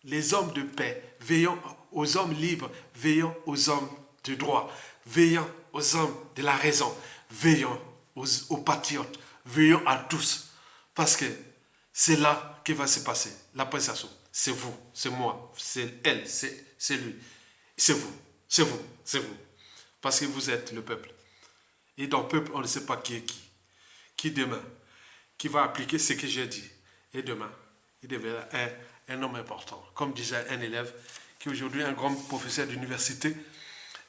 les hommes de paix, veillons aux hommes libres, veillons aux hommes de droit, veillons aux hommes de la raison. Veillons aux patriotes. Veillons à tous. Parce que c'est là que va se passer l'appréciation. C'est vous, c'est moi, c'est elle, c'est lui. C'est vous, c'est vous, c'est vous. Parce que vous êtes le peuple. Et dans le peuple, on ne sait pas qui est qui. Qui demain, qui va appliquer ce que j'ai dit. Et demain, il deviendra un homme important. Comme disait un élève, qui aujourd'hui est un grand professeur d'université,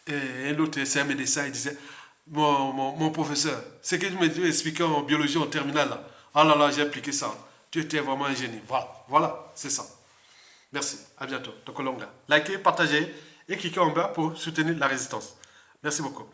et un autre, c'est un médecin, il disait, mon professeur, ce que tu m'expliquais en biologie en terminale, là, ah là là, j'ai appliqué ça. Tu étais vraiment un génie. Voilà, c'est ça. Merci, à bientôt. Tokolonga. Likez, partagez et cliquez en bas pour soutenir la résistance. Merci beaucoup.